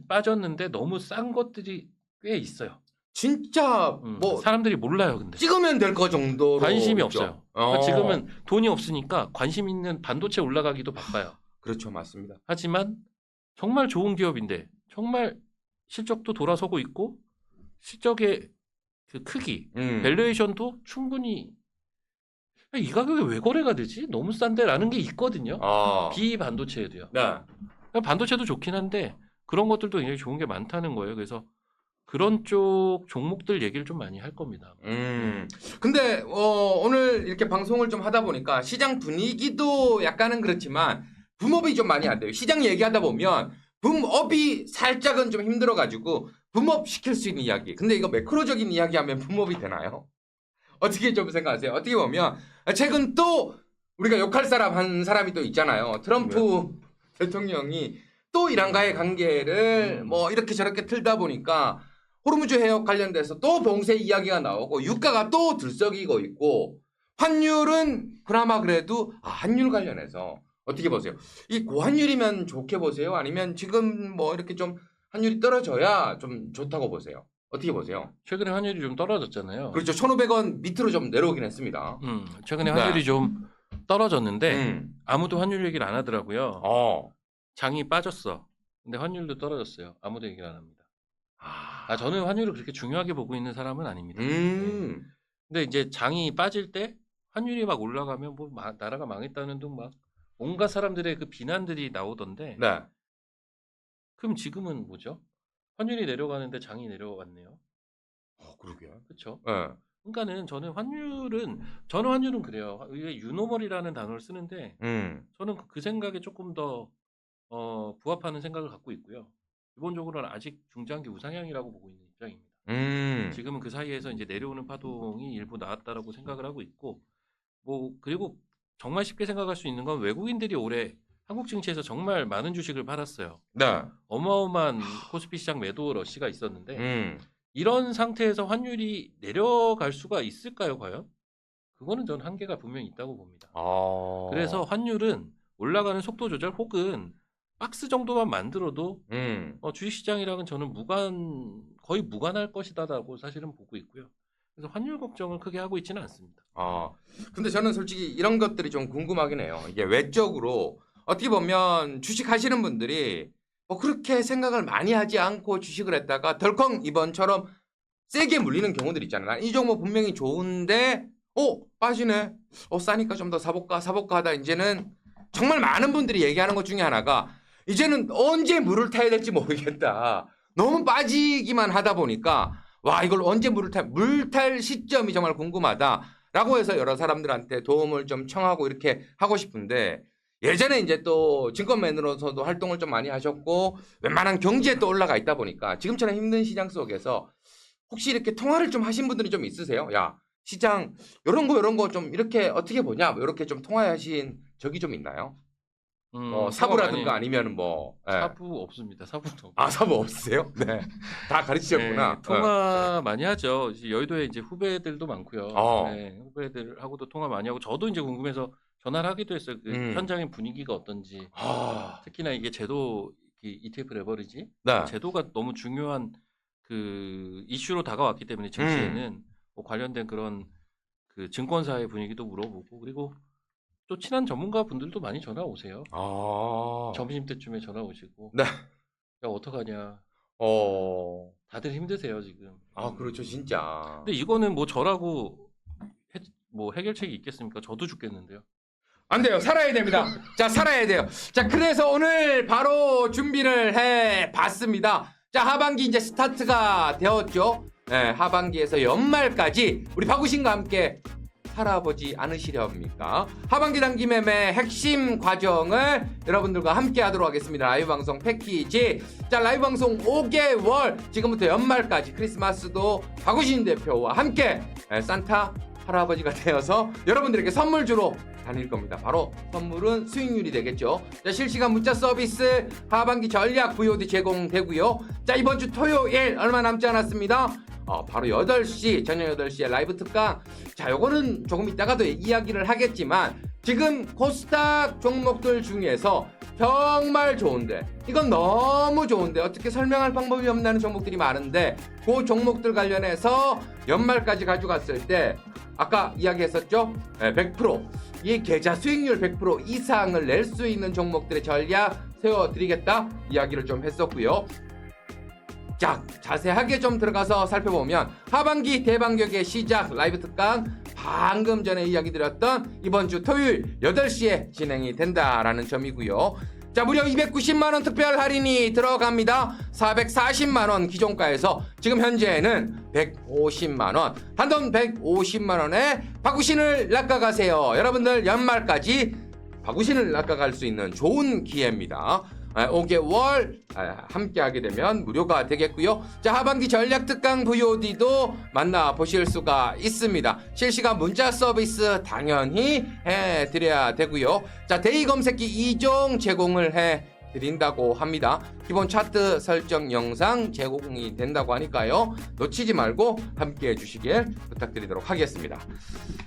빠졌는데 너무 싼 것들이 꽤 있어요. 진짜 뭐 사람들이 몰라요. 근데 찍으면 될 거 정도로 관심이 있죠. 없어요. 그러니까 지금은 돈이 없으니까 관심 있는 반도체 올라가기도 바빠요. 그렇죠, 맞습니다. 하지만 정말 좋은 기업인데 정말 실적도 돌아서고 있고 실적의 그 크기, 밸류에이션도 충분히 이 가격에 왜 거래가 되지? 너무 싼데라는 게 있거든요. 비반도체에도요. 네. 반도체도 좋긴 한데 그런 것들도 굉장히 좋은 게 많다는 거예요. 그래서 그런 쪽 종목들 얘기를 좀 많이 할 겁니다. 근데 오늘 이렇게 방송을 좀 하다 보니까 시장 분위기도 약간은 그렇지만 붐업이 좀 많이 안 돼요. 시장 얘기하다 보면 붐업이 살짝은 좀 힘들어가지고 붐업 시킬 수 있는 이야기. 근데 이거 매크로적인 이야기하면 붐업이 되나요? 어떻게 좀 생각하세요? 어떻게 보면 최근 또 우리가 욕할 사람 한 사람이 또 있잖아요. 트럼프 대통령이 또 이란과의 관계를 뭐 이렇게 저렇게 틀다 보니까 호르무즈 해역 관련돼서 또 봉쇄 이야기가 나오고 유가가 또 들썩이고 있고 환율은 그나마 그래도 환율 관련해서 어떻게 보세요? 이 고환율이면 좋게 보세요? 아니면 지금 뭐 이렇게 좀 환율이 떨어져야 좀 좋다고 보세요? 어떻게 보세요? 최근에 환율이 좀 떨어졌잖아요. 그렇죠. 1,500원 밑으로 좀 내려오긴 했습니다. 최근에 환율이 좀 떨어졌는데 아무도 환율 얘기를 안 하더라고요. 장이 빠졌어. 근데 환율도 떨어졌어요. 아무도 얘기를 안 합니다. 저는 환율을 그렇게 중요하게 보고 있는 사람은 아닙니다. 네. 근데 이제 장이 빠질 때 환율이 막 올라가면 뭐 나라가 망했다는 둥 막 온갖 사람들의 그 비난들이 나오던데. 네. 그럼 지금은 뭐죠? 환율이 내려가는데 장이 내려갔네요. 그러게요. 그렇죠. 네. 그러니까는 저는 환율은 그래요. 왜 유노멀이라는 단어를 쓰는데 저는 그 생각에 조금 더 부합하는 생각을 갖고 있고요. 기본적으로는 아직 중장기 우상향이라고 보고 있는 입장입니다. 지금은 그 사이에서 이제 내려오는 파동이 일부 나왔다라고 생각을 하고 있고, 뭐 그리고 정말 쉽게 생각할 수 있는 건 외국인들이 올해 한국 증시에서 정말 많은 주식을 팔았어요. 네. 어마어마한 코스피 시장 매도 러시가 있었는데 이런 상태에서 환율이 내려갈 수가 있을까요, 과연? 그거는 저는 한계가 분명히 있다고 봅니다. 그래서 환율은 올라가는 속도 조절 혹은 박스 정도만 만들어도 주식시장이랑은 저는 거의 무관할 것이다라고 사실은 보고 있고요. 그래서 환율 걱정을 크게 하고 있지는 않습니다. 근데 저는 솔직히 이런 것들이 좀 궁금하긴 해요. 이게 외적으로 어떻게 보면 주식 하시는 분들이 뭐 그렇게 생각을 많이 하지 않고 주식을 했다가 덜컹 이번처럼 세게 물리는 경우들 있잖아요. 이 종목 분명히 좋은데 빠지네. 싸니까 좀 더 사볼까 하다 이제는 정말 많은 분들이 얘기하는 것 중에 하나가 이제는 언제 물을 타야 될지 모르겠다. 너무 빠지기만 하다 보니까 이걸 언제 물 탈 시점이 정말 궁금하다라고 해서 여러 사람들한테 도움을 좀 청하고 이렇게 하고 싶은데 예전에 이제 또 증권맨으로서도 활동을 좀 많이 하셨고 웬만한 경제에 또 올라가 있다 보니까 지금처럼 힘든 시장 속에서 혹시 이렇게 통화를 좀 하신 분들이 좀 있으세요? 야, 시장 이런 거 좀 이렇게 어떻게 보냐? 뭐 이렇게 좀 통화하신 적이 좀 있나요? 사부라든가 아니면 뭐 예. 사부 없습니다. 사부는 없고. 아 사부 없으세요? 네, 다 가르치셨구나. 네, 통화 많이 하죠. 이제 여의도에 이제 후배들도 많고요. 네, 후배들하고도 통화 많이 하고 저도 이제 궁금해서 전화를 하기도 했어요. 그 현장의 분위기가 어떤지. 특히나 이게 제도 ETF 레버리지 네. 제도가 너무 중요한 그 이슈로 다가왔기 때문에 증시에는 뭐 관련된 그런 그 증권사의 분위기도 물어보고 그리고 또 친한 전문가 분들도 많이 전화 오세요. 점심 때쯤에 전화 오시고. 네. 야 어떡하냐. 다들 힘드세요 지금. 그렇죠 진짜. 근데 이거는 뭐 저라고 뭐 해결책이 있겠습니까? 저도 죽겠는데요. 안 돼요. 살아야 됩니다. 자, 살아야 돼요. 자, 그래서 오늘 바로 준비를 해 봤습니다. 자, 하반기 이제 스타트가 되었죠. 네, 하반기에서 연말까지 우리 박우신과 함께 살아보지 않으시렵니까? 하반기 단기 매매 핵심 과정을 여러분들과 함께 하도록 하겠습니다. 라이브 방송 패키지. 자, 라이브 방송 5개월 지금부터 연말까지 크리스마스도 박우신 대표와 함께 산타 할아버지가 되어서 여러분들에게 선물 주러 다닐 겁니다. 바로 선물은 수익률이 되겠죠. 자, 실시간 문자 서비스 하반기 전략 VOD 제공되고요. 자, 이번 주 토요일 얼마 남지 않았습니다. 바로 8시 저녁 8시에 라이브 특강. 자, 요거는 조금 이따가도 이야기를 하겠지만 지금 코스닥 종목들 중에서 정말 좋은데 이건 너무 좋은데 어떻게 설명할 방법이 없나는 종목들이 많은데 그 종목들 관련해서 연말까지 가져갔을 때 아까 이야기했었죠? 100%이 계좌 수익률 100% 이상을 낼 수 있는 종목들의 전략 세워드리겠다 이야기를 좀 했었고요. 자, 자세하게 좀 들어가서 살펴보면 하반기 대반격의 시작 라이브 특강 방금 전에 이야기 드렸던 이번 주 토요일 8시에 진행이 된다라는 점이고요. 자, 무려 290만원 특별 할인이 들어갑니다. 440만원 기존가에서 지금 현재는 150만원, 단돈 150만원에 박우신을 낚아가세요. 여러분들 연말까지 박우신을 낚아갈 수 있는 좋은 기회입니다. 5개월 함께 하게 되면 무료가 되겠고요. 자, 하반기 전략 특강 VOD도 만나보실 수가 있습니다. 실시간 문자 서비스 당연히 해드려야 되고요. 자, 데이 검색기 2종 제공을 해드린다고 합니다. 기본 차트 설정 영상 제공이 된다고 하니까요. 놓치지 말고 함께 해주시길 부탁드리도록 하겠습니다.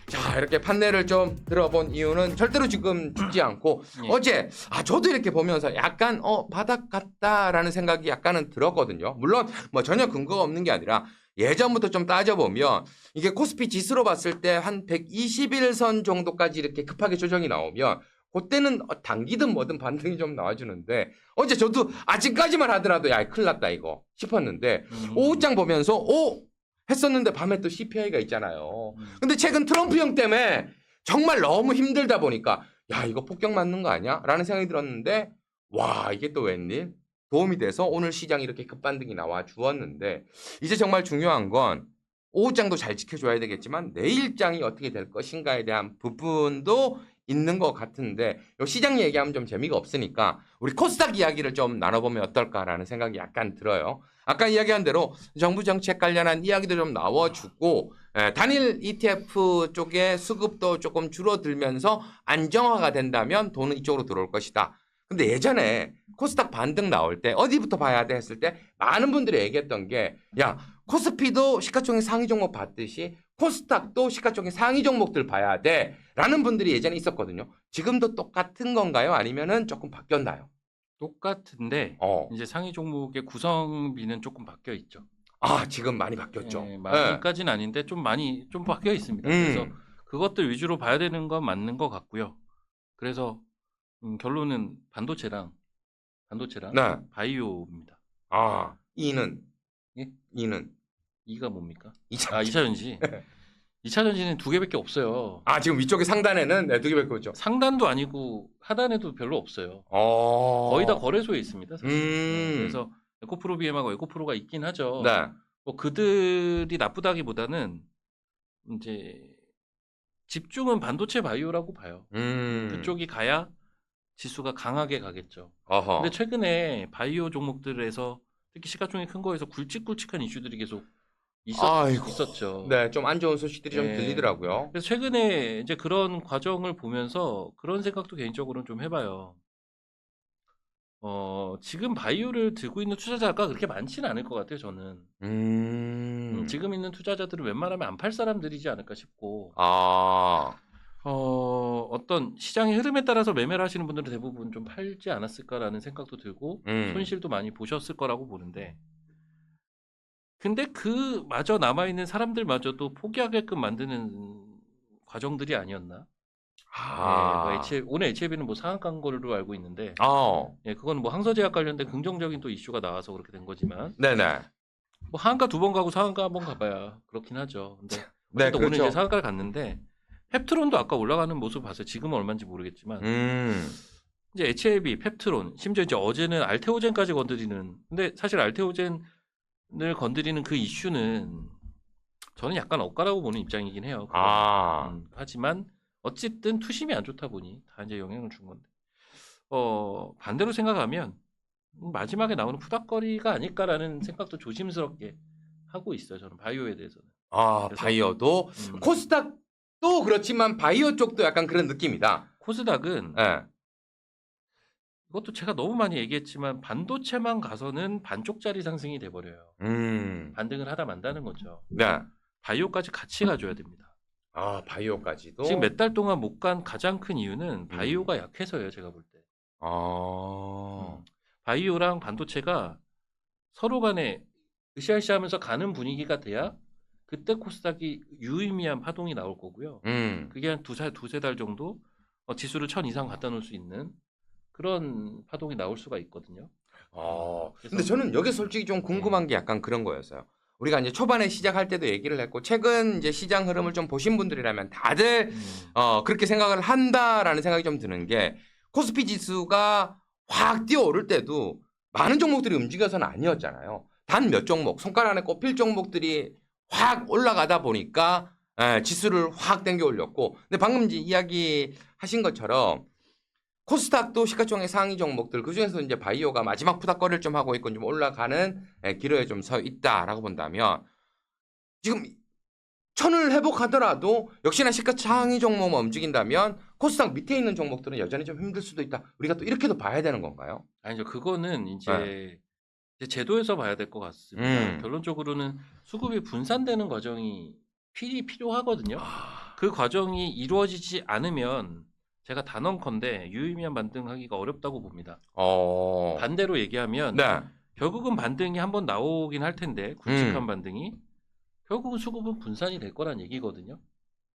자, 이렇게 판넬을 좀 들어본 이유는 절대로 지금 죽지 않고 어제 저도 이렇게 보면서 약간 바닥 같다라는 생각이 약간은 들었거든요. 물론 뭐 전혀 근거가 없는 게 아니라 예전부터 좀 따져보면 이게 코스피 지수로 봤을 때 한 121선 정도까지 이렇게 급하게 조정이 나오면 그때는 단기든 뭐든 반등이 좀 나와주는데 어제 저도 아직까지만 하더라도 야 큰일 났다 이거 싶었는데 오후장 보면서 했었는데 밤에 또 CPI가 있잖아요. 근데 최근 트럼프 형 때문에 정말 너무 힘들다 보니까 야 이거 폭격 맞는 거 아니야? 라는 생각이 들었는데 와 이게 또 웬일? 도움이 돼서 오늘 시장이 이렇게 급반등이 나와 주었는데 이제 정말 중요한 건 오후장도 잘 지켜줘야 되겠지만 내일장이 어떻게 될 것인가에 대한 부분도 있는 것 같은데 요 시장 얘기하면 좀 재미가 없으니까 우리 코스닥 이야기를 좀 나눠보면 어떨까라는 생각이 약간 들어요. 아까 이야기한 대로 정부 정책 관련한 이야기도 좀 나와주고 단일 ETF 쪽의 수급도 조금 줄어들면서 안정화가 된다면 돈은 이쪽으로 들어올 것이다. 근데 예전에 코스닥 반등 나올 때 어디부터 봐야 돼 했을 때 많은 분들이 얘기했던 게 야 코스피도 시가총액 상위 종목 봤듯이 코스닥도 시가총액 상위 종목들 봐야 돼 라는 분들이 예전에 있었거든요. 지금도 똑같은 건가요? 아니면은 조금 바뀌었나요? 똑같은데 이제 상위 종목의 구성비는 조금 바뀌어 있죠. 지금 많이 바뀌었죠. 많이까지는 아닌데 좀 많이 좀 바뀌어 있습니다. 그래서 그것들 위주로 봐야 되는 건 맞는 것 같고요. 그래서 결론은 반도체랑 네. 바이오입니다. E는? 예? E는? E가 뭡니까? 2차 2차전지. 2차전지는 2개밖에 없어요. 지금 위쪽에 상단에는 2개밖에 없죠. 상단도 아니고 하단에도 별로 없어요. 거의 다 거래소에 있습니다. 사실. 그래서 에코프로 BM하고 에코프로가 있긴 하죠. 네. 뭐 그들이 나쁘다기보다는 이제 집중은 반도체 바이오라고 봐요. 그쪽이 가야 지수가 강하게 가겠죠. 근데 최근에 바이오 종목들에서 특히 시가총액 큰 거에서 굵직굵직한 이슈들이 계속 아이고. 있었죠. 네, 좀 안 좋은 소식들이 좀 네. 들리더라고요. 그래서 최근에 이제 그런 과정을 보면서 그런 생각도 개인적으로는 좀 해봐요. 지금 바이오를 들고 있는 투자자가 그렇게 많지는 않을 것 같아요, 저는. 지금 있는 투자자들은 웬만하면 안 팔 사람들이지 않을까 싶고, 아, 어떤 시장의 흐름에 따라서 매매를 하시는 분들은 대부분 좀 팔지 않았을까라는 생각도 들고, 손실도 많이 보셨을 거라고 보는데, 근데 그 마저 남아있는 사람들마저도 포기하게끔 만드는 과정들이 아니었나? 예, 뭐 오늘 HLB는 뭐 상한가인 걸로 알고 있는데, 예, 그건 뭐 항서제약 관련된 긍정적인 또 이슈가 나와서 그렇게 된 거지만, 네네. 뭐 하한가 2번 가고 상한가 1번 가봐야 그렇긴 하죠. 근데 네, 어쨌든 오늘 그렇죠. 이제 상한가를 갔는데, 펩트론도 아까 올라가는 모습 봤어요. 지금은 얼마인지 모르겠지만, 이제 HLB, 펩트론, 심지어 이제 어제는 알테오젠까지 건드리는, 근데 사실 알테오젠을 건드리는 그 이슈는 저는 약간 엇가라고 보는 입장이긴 해요. 하지만 어쨌든 투심이 안 좋다 보니 다 이제 영향을 준 건데, 반대로 생각하면 마지막에 나오는 푸닥거리가 아닐까라는 생각도 조심스럽게 하고 있어요. 저는 바이오에 대해서는. 그래서, 바이오도 코스닥도 그렇지만 바이오 쪽도 약간 그런 느낌이다. 코스닥은 네. 이것도 제가 너무 많이 얘기했지만 반도체만 가서는 반쪽짜리 상승이 돼버려요. 반등을 하다 만다는 거죠. 네. 바이오까지 같이 가줘야 됩니다. 바이오까지도 지금 몇 달 동안 못 간 가장 큰 이유는 바이오가 약해서예요. 제가 볼 때. 바이오랑 반도체가 서로 간에 으쌰으쌰하면서 가는 분위기가 돼야 그때 코스닥이 유의미한 파동이 나올 거고요. 그게 한 두세 달 정도 지수를 1000 이상 갖다 놓을 수 있는 그런 파동이 나올 수가 있거든요. 근데 저는 여기 솔직히 좀 궁금한 게 약간 그런 거였어요. 우리가 이제 초반에 시작할 때도 얘기를 했고 최근 이제 시장 흐름을 좀 보신 분들이라면 다들 그렇게 생각을 한다라는 생각이 좀 드는 게 코스피 지수가 확 뛰어오를 때도 많은 종목들이 움직여서는 아니었잖아요. 단 몇 종목, 손가락 안에 꼽힐 종목들이 확 올라가다 보니까 지수를 확 당겨 올렸고, 근데 방금 이제 이야기 하신 것처럼 코스닥도 시가총액 상위 종목들 그중에서 이제 바이오가 마지막 푸닥거리를 좀 하고 있고 좀 올라가는 기로에 좀 서 있다라고 본다면 지금 1000을 회복하더라도 역시나 시가상위 종목만 움직인다면 코스닥 밑에 있는 종목들은 여전히 좀 힘들 수도 있다. 우리가 또 이렇게도 봐야 되는 건가요? 아니죠. 그거는 이제 제도에서 봐야 될 것 같습니다. 결론적으로는 수급이 분산되는 과정이 필요하거든요. 그 과정이 이루어지지 않으면 제가 단언컨대 유의미한 반등하기가 어렵다고 봅니다. 반대로 얘기하면 결국은 반등이 한번 나오긴 할 텐데 굵직한 반등이 결국은 수급은 분산이 될 거란 얘기거든요.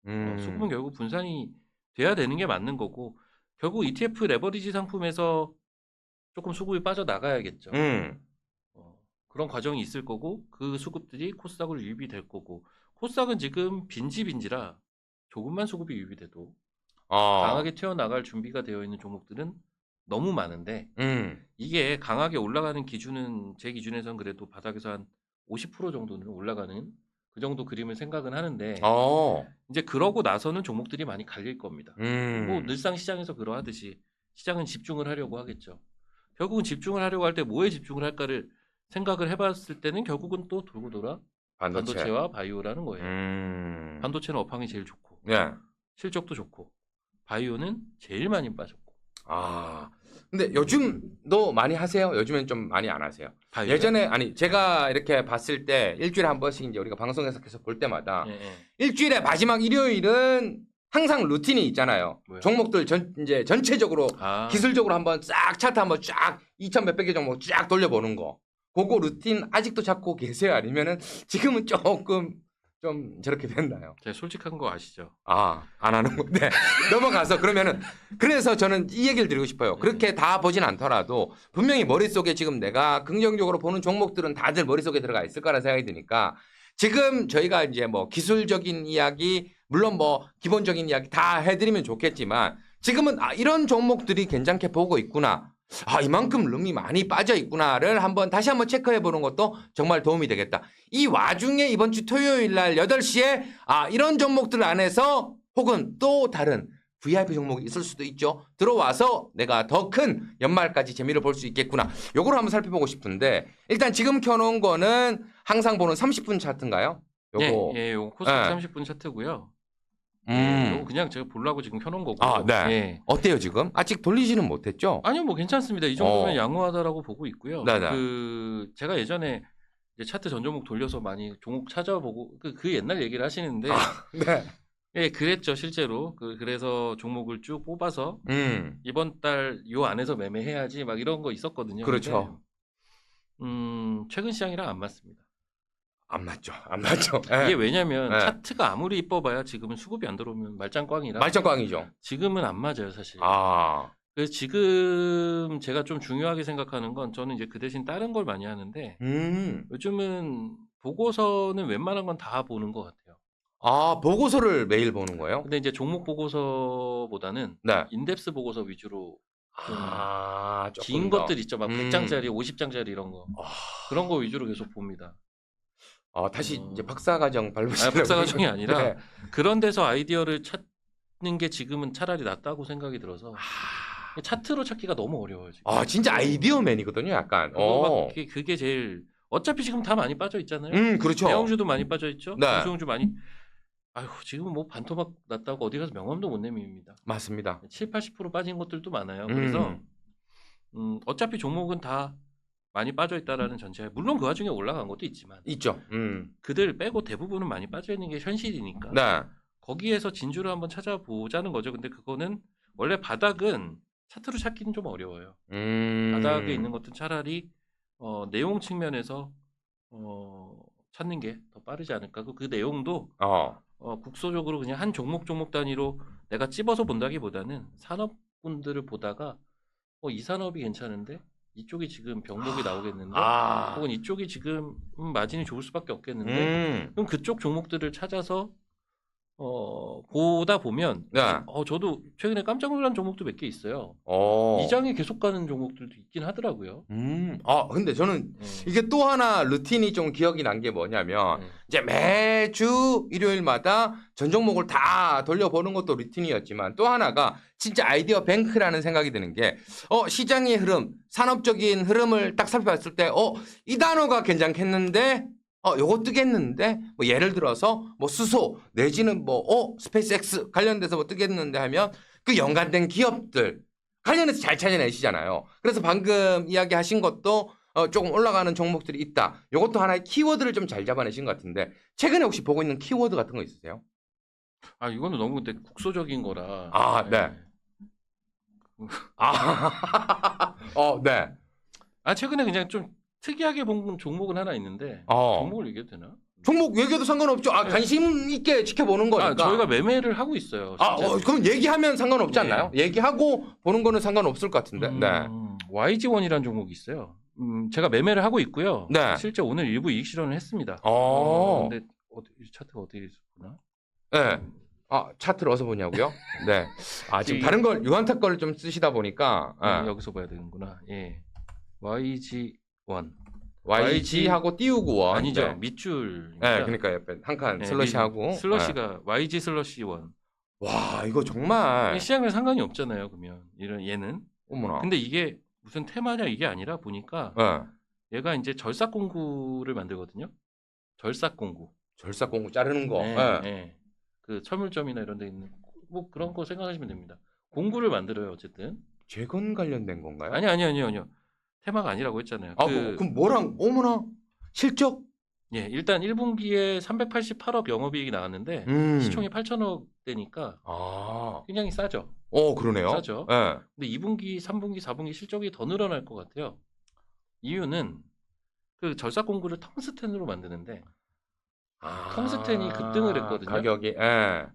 수급은 결국 분산이 돼야 되는 게 맞는 거고 결국 ETF 레버리지 상품에서 조금 수급이 빠져나가야겠죠. 그런 과정이 있을 거고 그 수급들이 코스닥으로 유입이 될 거고 코스닥은 지금 빈지빈지라 조금만 수급이 유입이 돼도 강하게 튀어나갈 준비가 되어 있는 종목들은 너무 많은데 이게 강하게 올라가는 기준은 제 기준에선 그래도 바닥에서 한 50% 정도는 올라가는 그 정도 그림을 생각은 하는데 이제 그러고 나서는 종목들이 많이 갈릴 겁니다. 뭐 늘상 시장에서 그러하듯이 시장은 집중을 하려고 하겠죠. 결국은 집중을 하려고 할 때 뭐에 집중을 할까를 생각을 해봤을 때는 결국은 또 돌고 돌아 반도체와 바이오라는 거예요. 반도체는 업황이 제일 좋고 실적도 좋고 바이오는 제일 많이 빠졌고. 근데 요즘도 많이 하세요? 요즘엔 좀 많이 안 하세요? 바이오요? 예전에 제가 이렇게 봤을 때 일주일에 한 번씩 이제 우리가 방송에서 계속 볼 때마다 일주일에 마지막 일요일은 항상 루틴이 있잖아요. 뭐요? 종목들 이제 전체적으로 기술적으로 한번 싹 차트 한번 쫙 2천 몇백 개 종목 쫙 돌려보는 거. 그거 루틴 아직도 잡고 계세요? 아니면은 지금은 조금 좀 저렇게 됐나요? 제가 솔직한 거 아시죠? 안 하는 건데 넘어가서 그러면은 그래서 저는 이 얘기를 드리고 싶어요. 그렇게 다 보진 않더라도 분명히 머릿속에 지금 내가 긍정적으로 보는 종목들은 다들 머릿속에 들어가 있을 거라 생각이 드니까 지금 저희가 이제 뭐 기술적인 이야기 물론 뭐 기본적인 이야기 다 해드리면 좋겠지만 지금은 이런 종목들이 괜찮게 보고 있구나. 이만큼 룸이 많이 빠져 있구나를 다시 한번 체크해 보는 것도 정말 도움이 되겠다. 이 와중에 이번 주 토요일 날 8시에 이런 종목들 안에서 혹은 또 다른 VIP 종목이 있을 수도 있죠. 들어와서 내가 더 큰 연말까지 재미를 볼 수 있겠구나. 요거를 한번 살펴보고 싶은데 일단 지금 켜놓은 거는 항상 보는 30분 차트인가요? 요거. 예, 요거 코스닥 네. 30분 차트고요. 요거 그냥 제가 보려고 지금 켜놓은 거고. 아, 네. 예. 어때요 지금? 아직 돌리지는 못했죠? 아니요, 뭐 괜찮습니다. 이 정도면 양호하다라고 보고 있고요. 네네. 그 제가 예전에 이제 차트 전 종목 돌려서 많이 종목 찾아보고 그 옛날 얘기를 하시는데 네. 예, 그랬죠 실제로. 그래서 종목을 쭉 뽑아서 이번 달 요 안에서 매매해야지 막 이런 거 있었거든요. 그렇죠. 근데, 최근 시장이랑 안 맞습니다. 안 맞죠. 안 맞죠. 이게 왜냐면 네. 차트가 아무리 이뻐봐야 지금은 수급이 안 들어오면 말짱꽝이라 말짱꽝이죠. 지금은 안 맞아요 사실. 아. 그래서 지금 제가 좀 중요하게 생각하는 건 저는 이제 그 대신 다른 걸 많이 하는데 요즘은 보고서는 웬만한 건 다 보는 것 같아요. 아, 보고서를 매일 보는 거예요? 근데 이제 종목 보고서보다는 네. 인덱스 보고서 위주로 아, 조금 긴 더. 것들 있죠. 막 100장짜리, 50장짜리 이런 거. 아. 그런 거 위주로 계속 봅니다. 다시 이제 박사과정 밟으시는 박사과정이 아니라 네. 그런 데서 아이디어를 찾는 게 지금은 차라리 낫다고 생각이 들어서 차트로 찾기가 너무 어려워요. 지금. 아, 진짜 아이디어맨이거든요, 약간. 그게 제일 어차피 지금 다 많이 빠져 있잖아요. 그렇죠. 대형주도 많이 빠져 있죠. 네. 중소형주 많이. 아휴, 지금 뭐 반토막 났다고 어디 가서 명함도 못 내밉니다. 맞습니다. 7, 80% 빠진 것들도 많아요. 그래서 어차피 종목은 다 많이 빠져 있다라는 전제에 물론 그 와중에 올라간 것도 있지만 있죠. 그들 빼고 대부분은 많이 빠져 있는 게 현실이니까 네. 거기에서 진주를 한번 찾아보자는 거죠. 근데 그거는 원래 바닥은 차트로 찾기는 좀 어려워요. 바닥에 있는 것들은 차라리 내용 측면에서 찾는 게 더 빠르지 않을까. 그 내용도 국소적으로 그냥 한 종목 단위로 내가 찝어서 본다기보다는 산업군들을 보다가 이 산업이 괜찮은데 이쪽이 지금 병목이 나오겠는데 혹은 이쪽이 지금 마진이 좋을 수밖에 없겠는데 그럼 그쪽 종목들을 찾아서 보다 보면 네. 저도 최근에 깜짝 놀란 종목도 몇 개 있어요. 이장에 계속 가는 종목들도 있긴 하더라고요. 근데 저는 이게 또 하나 루틴이 좀 기억이 난 게 뭐냐면 이제 매주 일요일마다 전 종목을 다 돌려보는 것도 루틴이었지만 또 하나가 진짜 아이디어 뱅크라는 생각이 드는 게 시장의 흐름, 산업적인 흐름을 딱 살펴봤을 때 이 단어가 괜찮겠는데 요거 뜨겠는데 뭐 예를 들어서 뭐 수소 내지는 뭐 스페이스X 관련돼서 뭐 뜨겠는데 하면 그 연관된 기업들 관련해서 잘 찾아내시잖아요. 그래서 방금 이야기하신 것도 조금 올라가는 종목들이 있다. 요것도 하나의 키워드를 좀 잘 잡아내신 것 같은데 최근에 혹시 보고 있는 키워드 같은 거 있으세요? 이거는 너무 근데 국소적인 거라. 네. 네. 최근에 그냥 좀 특이하게 본 종목은 하나 있는데 종목을 얘기해도 되나? 종목 얘기해도 상관없죠. 관심 있게 지켜보는 거니까. 저희가 매매를 하고 있어요. 그럼 얘기하면 상관없지 않나요? 얘기하고 보는 거는 상관없을 것 같은데. 네. YG1이라는 종목이 있어요. 제가 매매를 하고 있고요. 네. 실제 오늘 일부 이익 실현을 했습니다. 근데 차트가 어디 있었구나? 네. 차트를 어디서 보냐고요? 네. 지금 다른 걸 유한타 거를 좀 쓰시다 보니까 여기서 봐야 되는구나. 예. YG1. YG하고 띄우고 원. 아니죠. 네. 밑줄. 네, 그러니까 옆에 한 칸 슬러시하고. 슬러시가 YG 슬러시 1. 와, 이거 정말 시장이랑 상관이 없잖아요. 그러면 얘는. 어머나. 근데 이게 무슨 테마냐 이게 아니라 보니까 얘가 이제 절삭 공구를 만들거든요. 절삭 공구. 절삭 공구 자르는 거. 네. 그 철물점이나 이런 데 있는 뭐 그런 거 생각하시면 됩니다. 공구를 만들어요, 어쨌든. 재건 관련된 건가요? 아니요. 테마가 아니라고 했잖아요. 그럼 뭐랑 어머나 실적? 예, 일단 1분기에 388억 영업이익이 나왔는데 시총이 8천억 되니까 굉장히 싸죠. 그러네요. 싸죠. 네. 근데 2분기, 3분기, 4분기 실적이 더 늘어날 것 같아요. 이유는 그 절삭 공구를 텅스텐으로 만드는데 텅스텐이 급등을 했거든요. 가격이.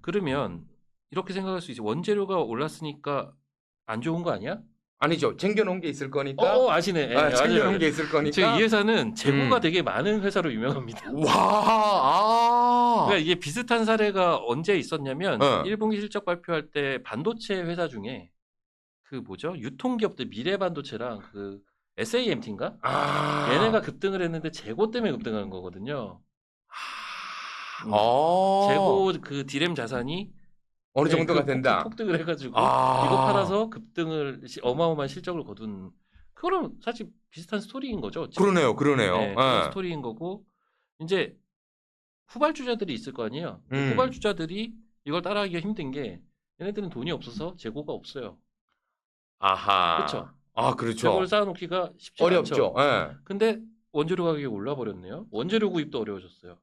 그러면 이렇게 생각할 수 있어요. 원재료가 올랐으니까 안 좋은 거 아니야? 아니죠. 챙겨놓은 게 있을 거니까. 아시네. 챙겨놓은 게 있을 거니까. 제 이 회사는 재고가 되게 많은 회사로 유명합니다. 그러니까 이게 비슷한 사례가 언제 있었냐면 1분기 실적 발표할 때 반도체 회사 중에 그 뭐죠? 유통기업들 미래반도체랑 그 SAMT인가? 얘네가 급등을 했는데 재고 때문에 급등한 거거든요. 재고 그 디램 자산이 어느 정도가 된다. 폭등을 해가지고 아. 이거 팔아서 급등을 어마어마한 실적을 거둔 그거는 사실 비슷한 스토리인 거죠. 지금. 그러네요. 네, 그런 예. 스토리인 거고 이제 후발주자들이 있을 거 아니에요. 후발주자들이 이걸 따라하기가 힘든 게 얘네들은 돈이 없어서 재고가 없어요. 아하. 그렇죠. 아, 그렇죠. 재고를 쌓아놓기가 쉽지 어렵죠. 않죠. 예. 근데 원재료 가격이 올라버렸네요. 원재료 구입도 어려워졌어요.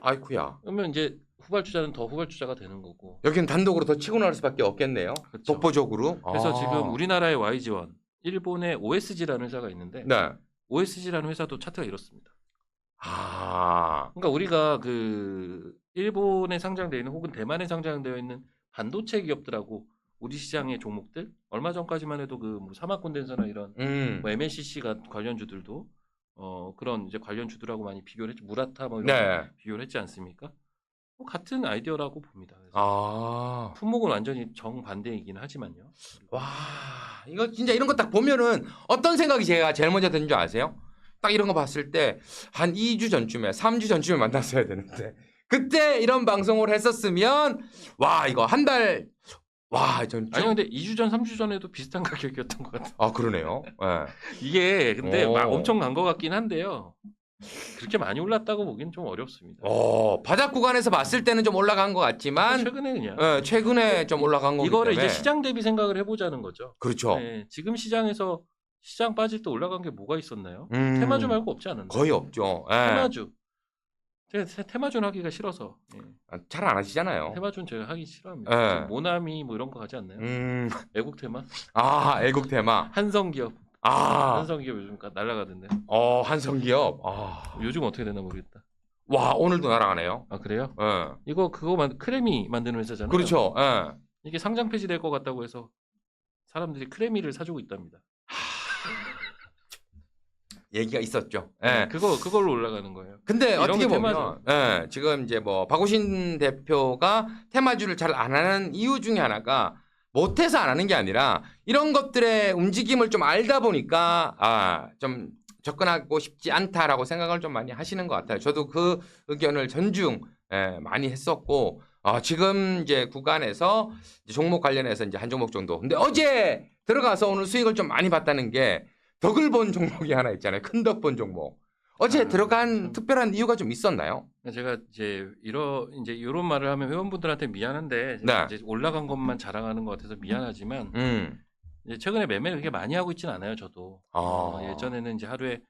아이쿠야. 그러면 이제 후발주자는 더 후발주자가 되는 거고. 여기는 단독으로 더 치고 나갈 수밖에 없겠네요. 그렇죠. 독보적으로. 그래서 아. 지금 우리나라의 YG원, 일본의 OSG라는 회사가 있는데 네. OSG라는 회사도 차트가 이렇습니다. 아. 그러니까 우리가 그 일본에 상장되어 있는 혹은 대만에 상장되어 있는 반도체 기업들하고 우리 시장의 종목들 얼마 전까지만 해도 그 뭐 사마콘덴서나 이런 뭐 MLCC가 관련주들도 그런 이제 관련주들하고 많이 비교를 했죠. 무라타 뭐 이런 네. 거 비교를 했지 않습니까? 뭐 같은 아이디어라고 봅니다. 그래서 아. 품목은 완전히 정반대이긴 하지만요. 와, 이거 진짜 이런 거 딱 보면은 어떤 생각이 제가 제일 먼저 드는 줄 아세요? 딱 이런 거 봤을 때 한 2주 전쯤에 3주 전쯤에 만났어야 되는데 그때 이런 방송을 했었으면 와, 이거 한 달 와, 전 아니 근데 2주 전, 3주 전에도 비슷한 가격이었던 것 같아요. 아, 그러네요. 예. 이게 근데 막 오. 엄청 간 것 같긴 한데요. 그렇게 많이 올랐다고 보기는 좀 어렵습니다. 바닥 구간에서 봤을 때는 좀 올라간 것 같지만 최근에 그냥 예, 최근에 좀 올라간 거기 이거를 때문에 이제 시장 대비 생각을 해보자는 거죠. 그렇죠. 네, 지금 시장에서 시장 빠질 때 올라간 게 뭐가 있었나요? 음. 테마주 말고 없지 않았나요? 거의 없죠. 예. 테마주. 제가 테마주는 하기가 싫어서. 예. 잘 안 하시잖아요. 테마주는 제가 하기 싫어합니다. 예. 지금 모나미 뭐 이런 거 가지 않나요? 애국 테마? 아, 애국 테마. 한성기업. 아, 한성기업 요즘 날아가던데. 한성기업. 아, 요즘 어떻게 되나 모르겠다. 와, 오늘도 날아가네요. 아 그래요? 예. 이거 크레미 만드는 회사잖아요. 그렇죠. 예. 이게 상장 폐지될 것 같다고 해서 사람들이 크레미를 사주고 있답니다. 얘기가 있었죠. 예. 그걸로 올라가는 거예요. 근데 이런 어떻게 게 보면 예, 지금 이제 뭐 박우신 대표가 테마주를 잘 안 하는 이유 중에 하나가 못해서 안 하는 게 아니라 이런 것들의 움직임을 좀 알다 보니까 좀 접근하고 싶지 않다라고 생각을 좀 많이 하시는 것 같아요. 저도 그 의견을 전중 많이 했었고 지금 이제 구간에서 이제 종목 관련해서 이제 한 종목 정도. 근데 어제 들어가서 오늘 수익을 좀 많이 봤다는 게 덕을 본 종목이 하나 있잖아요. 큰 덕 본 종목. 어제 들어간 특별한 이유가 좀 있었나요? 제가 이제 이런 말을 하면 회원분들한테 미안한데 네. 이제 올라간 것만 자랑하는 것 같아서 미안하지만 이제 최근에 매매를 그렇게 많이 하고 있지는 않아요. 저도 예전에는 이제 하루에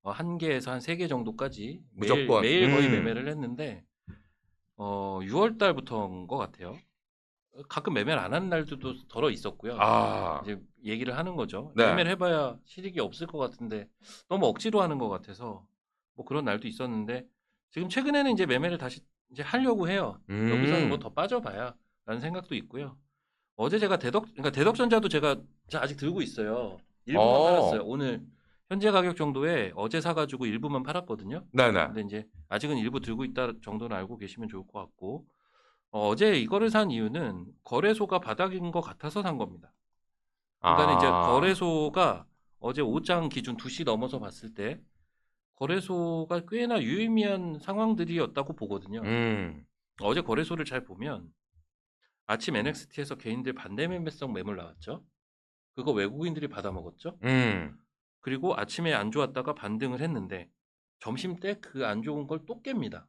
한 개에서 한 3개 정도까지 무조건. 매일 거의 매매를 했는데 6월 달부터인 것 같아요. 가끔 매매를 안 하는 날도 덜어 있었고요. 이제 얘기를 하는 거죠. 네. 매매를 해봐야 실익이 없을 것 같은데 너무 억지로 하는 것 같아서 뭐 그런 날도 있었는데 지금 최근에는 이제 매매를 다시 이제 하려고 해요. 여기서는 뭐 더 빠져봐야 라는 생각도 있고요. 어제 제가 그러니까 대덕전자도 제가 아직 들고 있어요. 일부만 팔았어요. 오늘 현재 가격 정도에 어제 사가지고 일부만 팔았거든요. 네네. 근데 이제 아직은 일부 들고 있다 정도는 알고 계시면 좋을 것 같고 어제 이거를 산 이유는 거래소가 바닥인 것 같아서 산 겁니다. 그러니까 이제 거래소가 어제 오장 기준 2시 넘어서 봤을 때 거래소가 꽤나 유의미한 상황들이었다고 보거든요. 어제 거래소를 잘 보면 아침 NXT에서 개인들 반대 매매성 매물 나왔죠. 그거 외국인들이 받아먹었죠. 그리고 아침에 안 좋았다가 반등을 했는데 점심 때 그 안 좋은 걸 또 깹니다.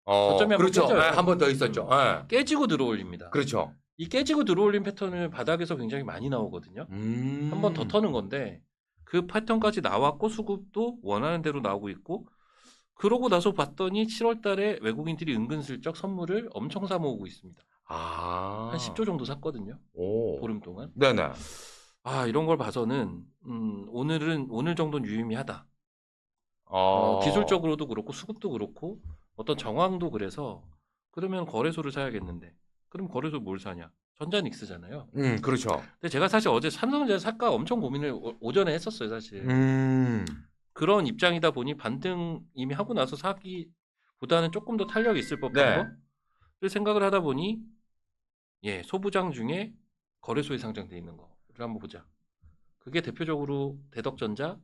저점이 그렇죠. 깨져요. 한 번 더 있었죠. 깨지고 들어올립니다. 그렇죠. 이 깨지고 들어올린 패턴을 바닥에서 굉장히 많이 나오거든요. 한 번 더 터는 건데 그 패턴까지 나왔고 수급도 원하는 대로 나오고 있고 그러고 나서 봤더니 7월 달에 외국인들이 은근슬쩍 선물을 엄청 사 모으고 있습니다. 한 10조 정도 샀거든요. 보름 동안. 네네. 이런 걸 봐서는 오늘 정도는 유의미하다. 기술적으로도 그렇고 수급도 그렇고 어떤 정황도 그래서 그러면 거래소를 사야겠는데 그럼 거래소 뭘 사냐? 전자닉스잖아요. 그렇죠. 근데 제가 사실 어제 삼성전자 살까 엄청 고민을 오전에 했었어요, 사실. 그런 입장이다 보니 반등 이미 하고 나서 사기보다는 조금 더 탄력이 있을 법한 거를 생각을 하다 보니 소부장 중에 거래소에 상장돼 있는 거를 한번 보자. 그게 대표적으로 대덕전자,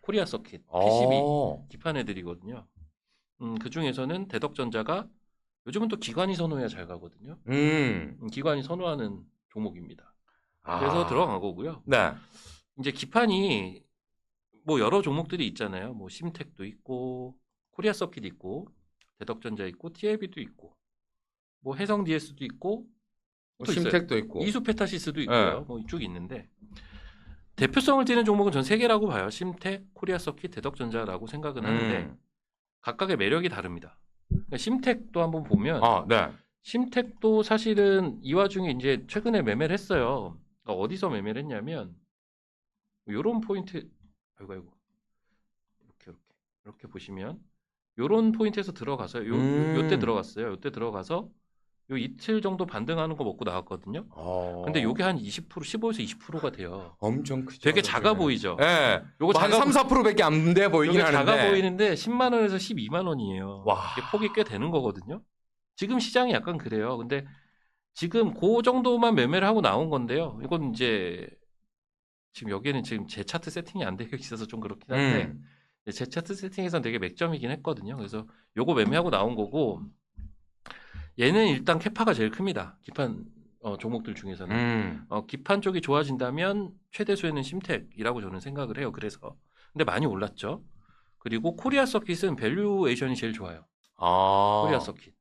코리아서킷, PCB 기판 애들이거든요. 그 중에서는 대덕전자가 요즘은 또 기관이 선호해야 잘 가거든요. 기관이 선호하는 종목입니다. 그래서 들어간 거고요. 네. 이제 기판이 뭐 여러 종목들이 있잖아요. 뭐 심텍도 있고 코리아 서킷 있고 대덕전자 있고 TLB도 있고 뭐 해성 DS도 있고 또 있어요. 심택도 있고. 이수페타시스도 있고요. 뭐 이쪽 있는데 대표성을 띠는 종목은 전 세 개라고 봐요. 심텍, 코리아 서킷, 대덕전자라고 생각은 하는데 각각의 매력이 다릅니다. 그러니까 심텍도 한번 보면 네. 심텍도 사실은 이 와중에 이제 최근에 매매를 했어요. 그러니까 어디서 매매를 했냐면 요런 포인트 아이고 이렇게 보시면 요런 포인트에서 들어가서요. 요때 들어갔어요. 요때 들어가서 요 이틀 정도 반등하는 거 먹고 나왔거든요. 근데 요게 한 20% 15에서 20%가 돼요. 엄청 크죠. 되게 작아 보이죠. 예. 요거 한 3, 4%밖에 안 돼 보이긴 요게 하는데. 작아 보이는데 10만 원에서 12만 원이에요. 와. 이게 폭이 꽤 되는 거거든요. 지금 시장이 약간 그래요. 근데 지금 그 정도만 매매를 하고 나온 건데요. 이건 이제 지금 여기에는 지금 제 차트 세팅이 안 되어 있어서 좀 그렇긴 한데 제 차트 세팅에서는 되게 맥점이긴 했거든요. 그래서 요거 매매하고 나온 거고 얘는 일단 캐파가 제일 큽니다. 기판 종목들 중에서는 기판 쪽이 좋아진다면 최대수에는 심텍이라고 저는 생각을 해요. 그래서 근데 많이 올랐죠. 그리고 코리아 서킷은 밸류에이션이 제일 좋아요. 코리아 서킷.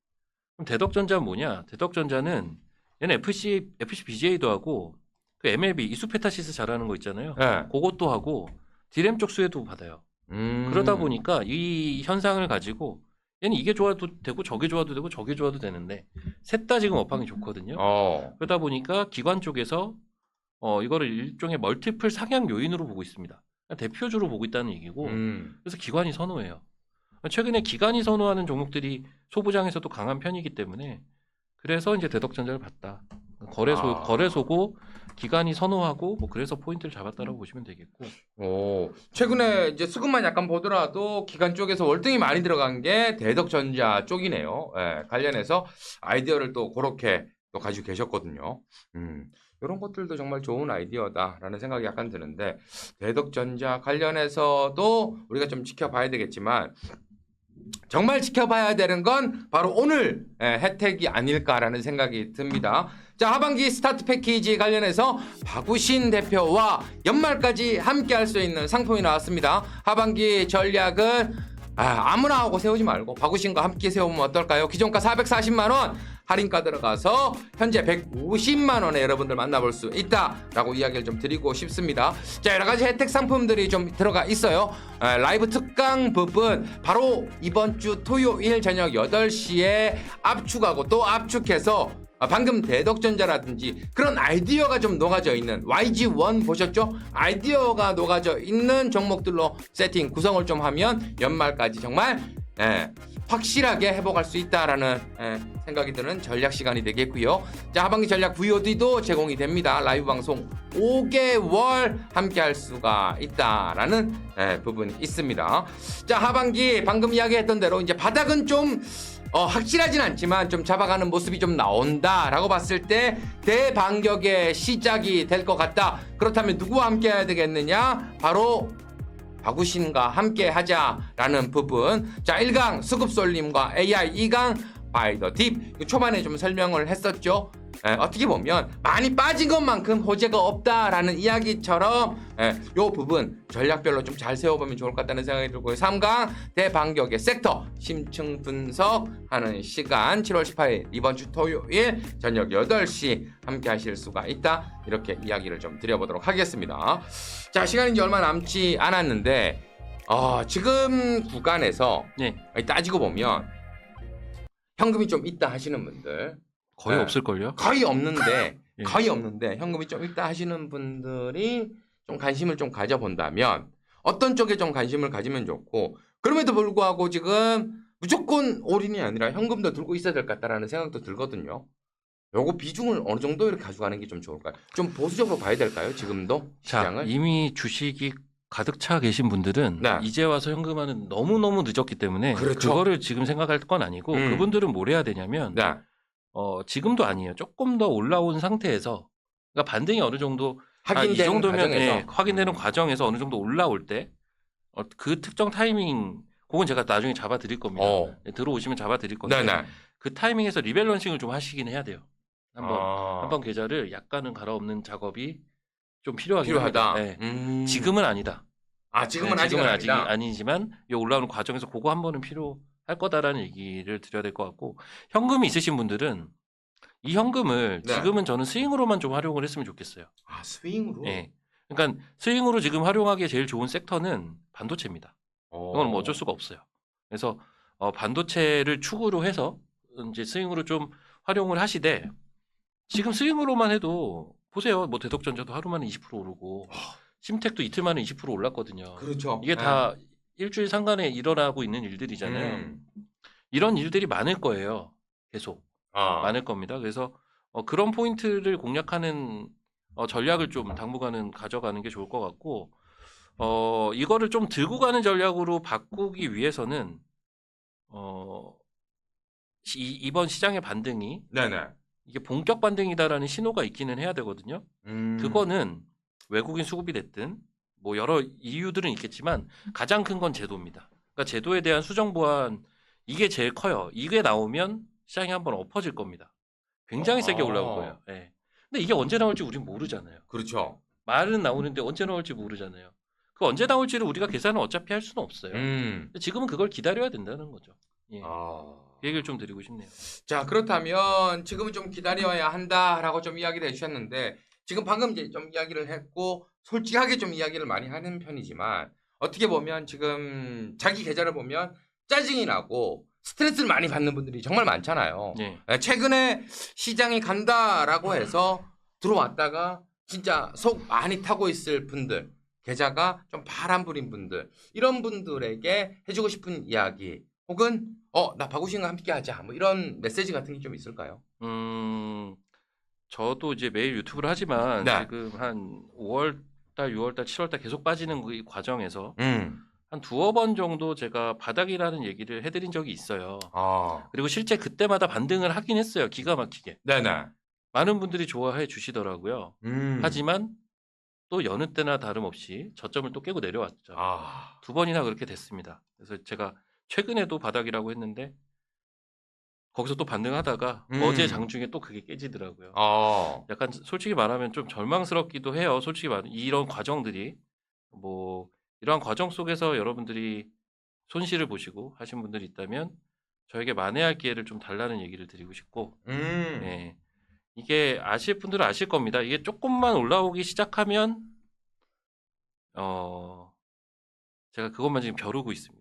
그럼 대덕전자는 뭐냐? 대덕전자는 얘는 FC BGA도 하고 그 MLB 이수페타시스 잘하는 거 있잖아요. 네. 그것도 하고 디램 쪽 수혜도 받아요. 그러다 보니까 이 현상을 가지고 얘는 이게 좋아도 되고 저게 좋아도 되고 저게 좋아도 되는데 셋 다 지금 업황이 좋거든요. 그러다 보니까 기관 쪽에서 이거를 일종의 멀티플 상향 요인으로 보고 있습니다. 대표주로 보고 있다는 얘기고 그래서 기관이 선호해요. 최근에 기관이 선호하는 종목들이 소부장에서도 강한 편이기 때문에 그래서 이제 대덕전자를 봤다. 거래소고 기관이 선호하고 뭐 그래서 포인트를 잡았다라고 보시면 되겠고. 최근에 이제 수급만 약간 보더라도 기관 쪽에서 월등히 많이 들어간 게 대덕전자 쪽이네요. 예, 관련해서 아이디어를 또 그렇게 또 가지고 계셨거든요. 이런 것들도 정말 좋은 아이디어다라는 생각이 약간 드는데 대덕전자 관련해서도 우리가 좀 지켜봐야 되겠지만 정말 지켜봐야 되는 건 바로 오늘 혜택이 아닐까라는 생각이 듭니다. 자, 하반기 스타트 패키지 관련해서 박우신 대표와 연말까지 함께 할 수 있는 상품이 나왔습니다. 하반기 전략은 아무나 하고 세우지 말고 박우신과 함께 세우면 어떨까요? 기존가 440만 원 할인가 들어가서 현재 150만 원에 여러분들 만나볼 수 있다라고 이야기를 좀 드리고 싶습니다. 자, 여러 가지 혜택 상품들이 좀 들어가 있어요. 라이브 특강 부분 바로 이번 주 토요일 저녁 8시에 압축하고 또 압축해서 방금 대덕전자라든지 그런 아이디어가 좀 녹아져 있는 YG1 보셨죠? 아이디어가 녹아져 있는 종목들로 세팅 구성을 좀 하면 연말까지 정말 확실하게 회복할 수 있다라는 생각이 드는 전략 시간이 되겠고요. 자, 하반기 전략 VOD도 제공이 됩니다. 라이브 방송 5개월 함께 할 수가 있다라는 부분이 있습니다. 자, 하반기 방금 이야기했던 대로 이제 바닥은 좀 확실하진 않지만 좀 잡아가는 모습이 좀 나온다라고 봤을 때 대반격의 시작이 될 것 같다. 그렇다면 누구와 함께 해야 되겠느냐? 바로 박우신과 함께 하자라는 부분. 자, 1강 수급쏠림과 AI, 2강 바이더 딥. 초반에 좀 설명을 했었죠. 어떻게 보면 많이 빠진 것만큼 호재가 없다라는 이야기처럼 요 부분 전략별로 좀 잘 세워보면 좋을 것 같다는 생각이 들고요. 3강 대반격의 섹터 심층 분석하는 시간 7월 18일 이번 주 토요일 저녁 8시 함께 하실 수가 있다. 이렇게 이야기를 좀 드려보도록 하겠습니다. 자, 시간이 이제 얼마 남지 않았는데 지금 구간에서 따지고 보면 현금이 좀 있다 하시는 분들 거의 없을걸요? 거의 없는데 거의 없는데 현금이 좀 있다 하시는 분들이 좀 관심을 좀 가져본다면 어떤 쪽에 좀 관심을 가지면 좋고 그럼에도 불구하고 지금 무조건 올인이 아니라 현금도 들고 있어야 될 것 같다라는 생각도 들거든요. 요거 비중을 어느 정도 이렇게 가져가는 게 좀 좋을까요? 좀 보수적으로 봐야 될까요? 지금도 시장을? 자, 이미 주식이 가득 차 계신 분들은 이제 와서 현금화는 너무너무 늦었기 때문에 그거를 지금 생각할 건 아니고 그분들은 뭘 해야 되냐면 지금도 아니에요. 조금 더 올라온 상태에서 그러니까 반등이 어느 정도 이 정도면 확인되는 과정에서 어느 정도 올라올 때 그 특정 타이밍 그건 제가 나중에 잡아드릴 겁니다. 네, 들어오시면 잡아드릴 건데 네네. 그 타이밍에서 리밸런싱을 좀 하시긴 해야 돼요. 한번 계좌를 약간은 갈아엎는 작업이 좀 필요하긴 필요하다. 합니다. 네. 지금은 아니다. 지금은 네, 아직은 아직 아니다. 아니지만 이 올라오는 과정에서 그거 한 번은 필요할 거다라는 얘기를 드려야 될 것 같고 현금이 있으신 분들은 이 현금을 네. 지금은 저는 스윙으로만 좀 활용을 했으면 좋겠어요. 스윙으로. 예. 그러니까 스윙으로 지금 활용하기에 제일 좋은 섹터는 반도체입니다. 이건 뭐 어쩔 수가 없어요. 그래서 반도체를 축으로 해서 이제 스윙으로 좀 활용을 하시되 지금 스윙으로만 해도 보세요. 뭐 대덕전자도 하루 만에 20% 오르고 심텍도 이틀 만에 20% 올랐거든요. 그렇죠. 이게 다 일주일 상간에 일어나고 있는 일들이잖아요. 이런 일들이 많을 거예요. 계속 많을 겁니다. 그래서 그런 포인트를 공략하는 전략을 좀 당분간은 가져가는 게 좋을 것 같고 이거를 좀 들고 가는 전략으로 바꾸기 위해서는 이번 시장의 반등이 네네. 이게 본격 반등이다라는 신호가 있기는 해야 되거든요. 그거는 외국인 수급이 됐든 뭐 여러 이유들은 있겠지만 가장 큰 건 제도입니다. 그러니까 제도에 대한 수정 보완 이게 제일 커요. 이게 나오면 시장이 한번 엎어질 겁니다. 굉장히 세게 올라올 거예요. 네. 근데 이게 언제 나올지 우린 모르잖아요. 그렇죠. 말은 나오는데 언제 나올지 모르잖아요. 그 언제 나올지를 우리가 계산을 어차피 할 수는 없어요. 근데 지금은 그걸 기다려야 된다는 거죠. 예. 그 얘기를 좀 드리고 싶네요. 자, 그렇다면 지금은 좀 기다려야 한다라고 좀 이야기를 해주셨는데 지금 방금 이제 좀 이야기를 했고 솔직하게 좀 이야기를 많이 하는 편이지만 어떻게 보면 지금 자기 계좌를 보면 짜증이 나고 스트레스를 많이 받는 분들이 정말 많잖아요. 예. 최근에 시장이 간다라고 해서 들어왔다가 진짜 속 많이 타고 있을 분들, 계좌가 좀 바람 부린 분들, 이런 분들에게 해주고 싶은 이야기 혹은 나 박우신과 함께 하자 뭐 이런 메시지 같은 게 좀 있을까요? 저도 이제 매일 유튜브를 하지만 네. 지금 한 5월달, 6월달, 7월달 계속 빠지는 그 과정에서 한 두어 번 정도 제가 바닥이라는 얘기를 해드린 적이 있어요. 그리고 실제 그때마다 반등을 하긴 했어요. 기가 막히게. 네네. 많은 분들이 좋아해 주시더라고요. 하지만 또 여느 때나 다름없이 저점을 또 깨고 내려왔죠. 두 번이나 그렇게 됐습니다. 그래서 제가 최근에도 바닥이라고 했는데 거기서 또 반등하다가 어제 장중에 또 그게 깨지더라고요. 약간 솔직히 말하면 좀 절망스럽기도 해요. 솔직히 말하면 이런 과정들이 뭐 이러한 과정 속에서 여러분들이 손실을 보시고 하신 분들이 있다면 저에게 만회할 기회를 좀 달라는 얘기를 드리고 싶고 예. 이게 아실 분들은 아실 겁니다. 이게 조금만 올라오기 시작하면 제가 그것만 지금 벼르고 있습니다.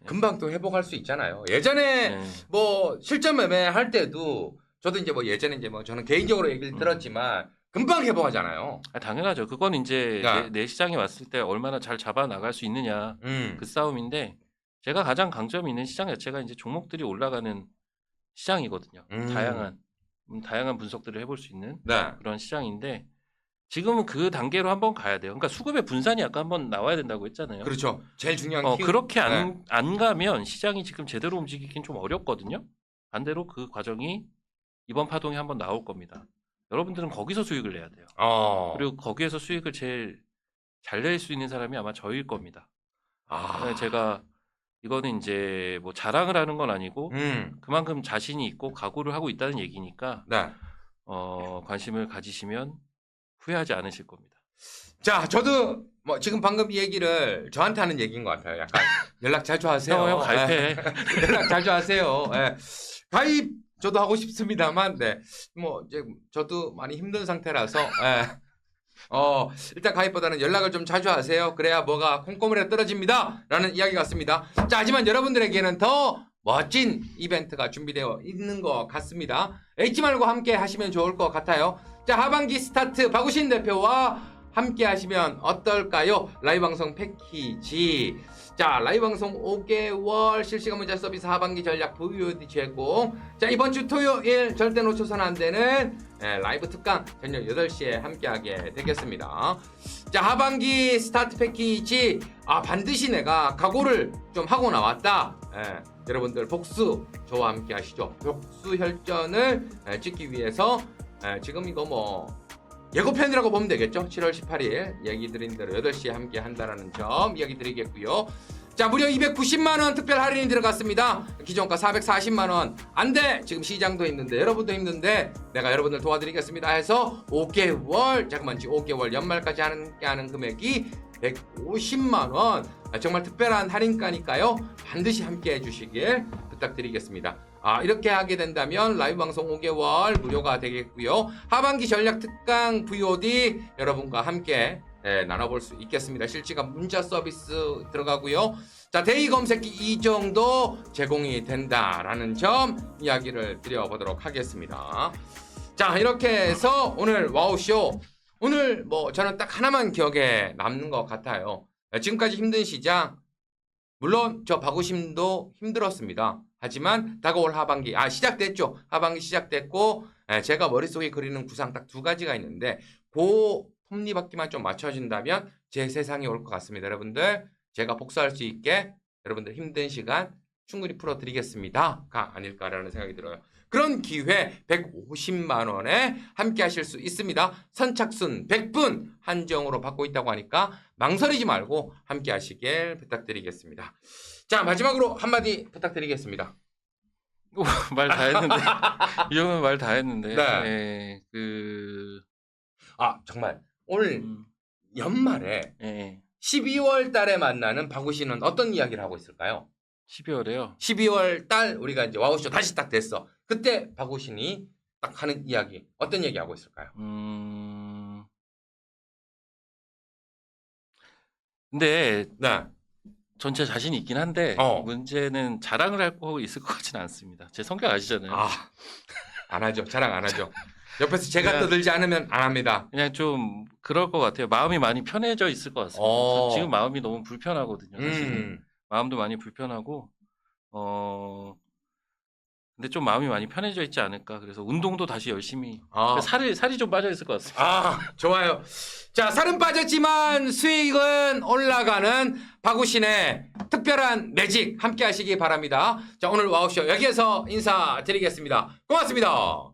금방 또 회복할 수 있잖아요. 예전에 뭐 실전 매매 할 때도 저도 이제 뭐 예전에 이제 뭐 저는 개인적으로 얘기를 들었지만 금방 회복하잖아요. 당연하죠. 그건 이제 내 시장에 왔을 때 얼마나 잘 잡아 나갈 수 있느냐 그 싸움인데 제가 가장 강점이 있는 시장 자체가 이제 종목들이 올라가는 시장이거든요. 다양한 분석들을 해볼 수 있는 그런 시장인데 지금은 그 단계로 한번 가야 돼요. 그러니까 수급의 분산이 아까 한번 나와야 된다고 했잖아요. 그렇죠. 제일 중요한 그렇게 안 가면 시장이 지금 제대로 움직이긴 좀 어렵거든요. 반대로 그 과정이 이번 파동에 한번 나올 겁니다. 여러분들은 거기서 수익을 내야 돼요. 그리고 거기에서 수익을 제일 잘 낼 수 있는 사람이 아마 저일 겁니다. 제가 이거는 이제 뭐 자랑을 하는 건 아니고 그만큼 자신이 있고 각오를 하고 있다는 얘기니까 관심을 가지시면 후회하지 않으실 겁니다. 자, 저도 뭐 지금 방금 이 얘기를 저한테 하는 얘기인 것 같아요. 약간 연락 자주 하세요. 형 가입해. 연락 자주 하세요. 가입 저도 하고 싶습니다만, 뭐 이제 저도 많이 힘든 상태라서, 일단 가입보다는 연락을 좀 자주 하세요. 그래야 뭐가 콩고물에 떨어집니다.라는 이야기 같습니다. 자, 하지만 여러분들에게는 더 멋진 이벤트가 준비되어 있는 것 같습니다. 잊지 말고 함께 하시면 좋을 것 같아요. 자, 하반기 스타트 박우신 대표와 함께 하시면 어떨까요? 라이브 방송 패키지. 자, 라이브 방송 5개월 실시간 문자 서비스 하반기 전략 VOD 제공. 자, 이번 주 토요일 절대 놓쳐서는 안 되는 라이브 특강 저녁 8시에 함께하게 되겠습니다. 자, 하반기 스타트 패키지. 반드시 내가 각오를 좀 하고 나왔다. 여러분들 복수 저와 함께 하시죠. 복수 혈전을 찍기 위해서 지금 이거 뭐 예고편이라고 보면 되겠죠. 7월 18일 얘기 드린 대로 8시에 함께 한다라는 점 이야기 드리겠고요. 자, 무려 290만 원 특별 할인이 들어갔습니다. 기존가 440만 원. 안 돼. 지금 시장도 힘든데 여러분도 힘든데 내가 여러분들 도와드리겠습니다 해서 5개월, 잠깐만, 5개월 연말까지 하는 금액이 150만 원. 정말 특별한 할인가니까요. 반드시 함께 해주시길 부탁드리겠습니다. 이렇게 하게 된다면 라이브 방송 5개월 무료가 되겠고요. 하반기 전략 특강 VOD 여러분과 함께 나눠볼 수 있겠습니다. 실시간 문자 서비스 들어가고요. 자, 데이 검색기 이정도 제공이 된다라는 점 이야기를 드려보도록 하겠습니다. 자, 이렇게 해서 오늘 와우쇼, 오늘 뭐 저는 딱 하나만 기억에 남는 것 같아요. 지금까지 힘든 시장, 물론 저 박우심도 힘들었습니다. 하지만 다가올 하반기, 시작됐죠. 하반기 시작됐고, 제가 머릿속에 그리는 구상 딱 두 가지가 있는데 그 톱니바퀴만 좀 맞춰준다면 제 세상이 올 것 같습니다. 여러분들, 제가 복수할 수 있게 여러분들 힘든 시간 충분히 풀어드리겠습니다가 아닐까라는 생각이 들어요. 그런 기회 150만 원에 함께 하실 수 있습니다. 선착순 100분 한정으로 받고 있다고 하니까 망설이지 말고 함께 하시길 부탁드리겠습니다. 자, 마지막으로 한마디 부탁드리겠습니다. 말 다 했는데 이 정도면 말 다 했는데. 네. 정말 오늘 연말에 12월 달에 만나는 박우 씨는 어떤 이야기를 하고 있을까요? 12월에요. 12월 달 우리가 이제 와우쇼 다시 딱 됐어. 그때 박우 씨니 딱 하는 이야기, 어떤 얘기 하고 있을까요? 근데 네. 전체 자신이 있긴 한데 문제는 자랑을 하고 있을 것 같지는 않습니다. 제 성격 아시잖아요. 안 하죠. 자랑 안 하죠. 옆에서 제가 떠들지 않으면 안 합니다. 그냥 좀 그럴 것 같아요. 마음이 많이 편해져 있을 것 같습니다. 지금 마음이 너무 불편하거든요. 사실은. 마음도 많이 불편하고 근데 좀 마음이 많이 편해져 있지 않을까. 그래서 운동도 다시 열심히. 살이 좀 빠져 있을 것 같습니다. 좋아요. 자, 살은 빠졌지만 수익은 올라가는 박우신의 특별한 매직 함께 하시기 바랍니다. 자, 오늘 와우쇼 여기에서 인사드리겠습니다. 고맙습니다.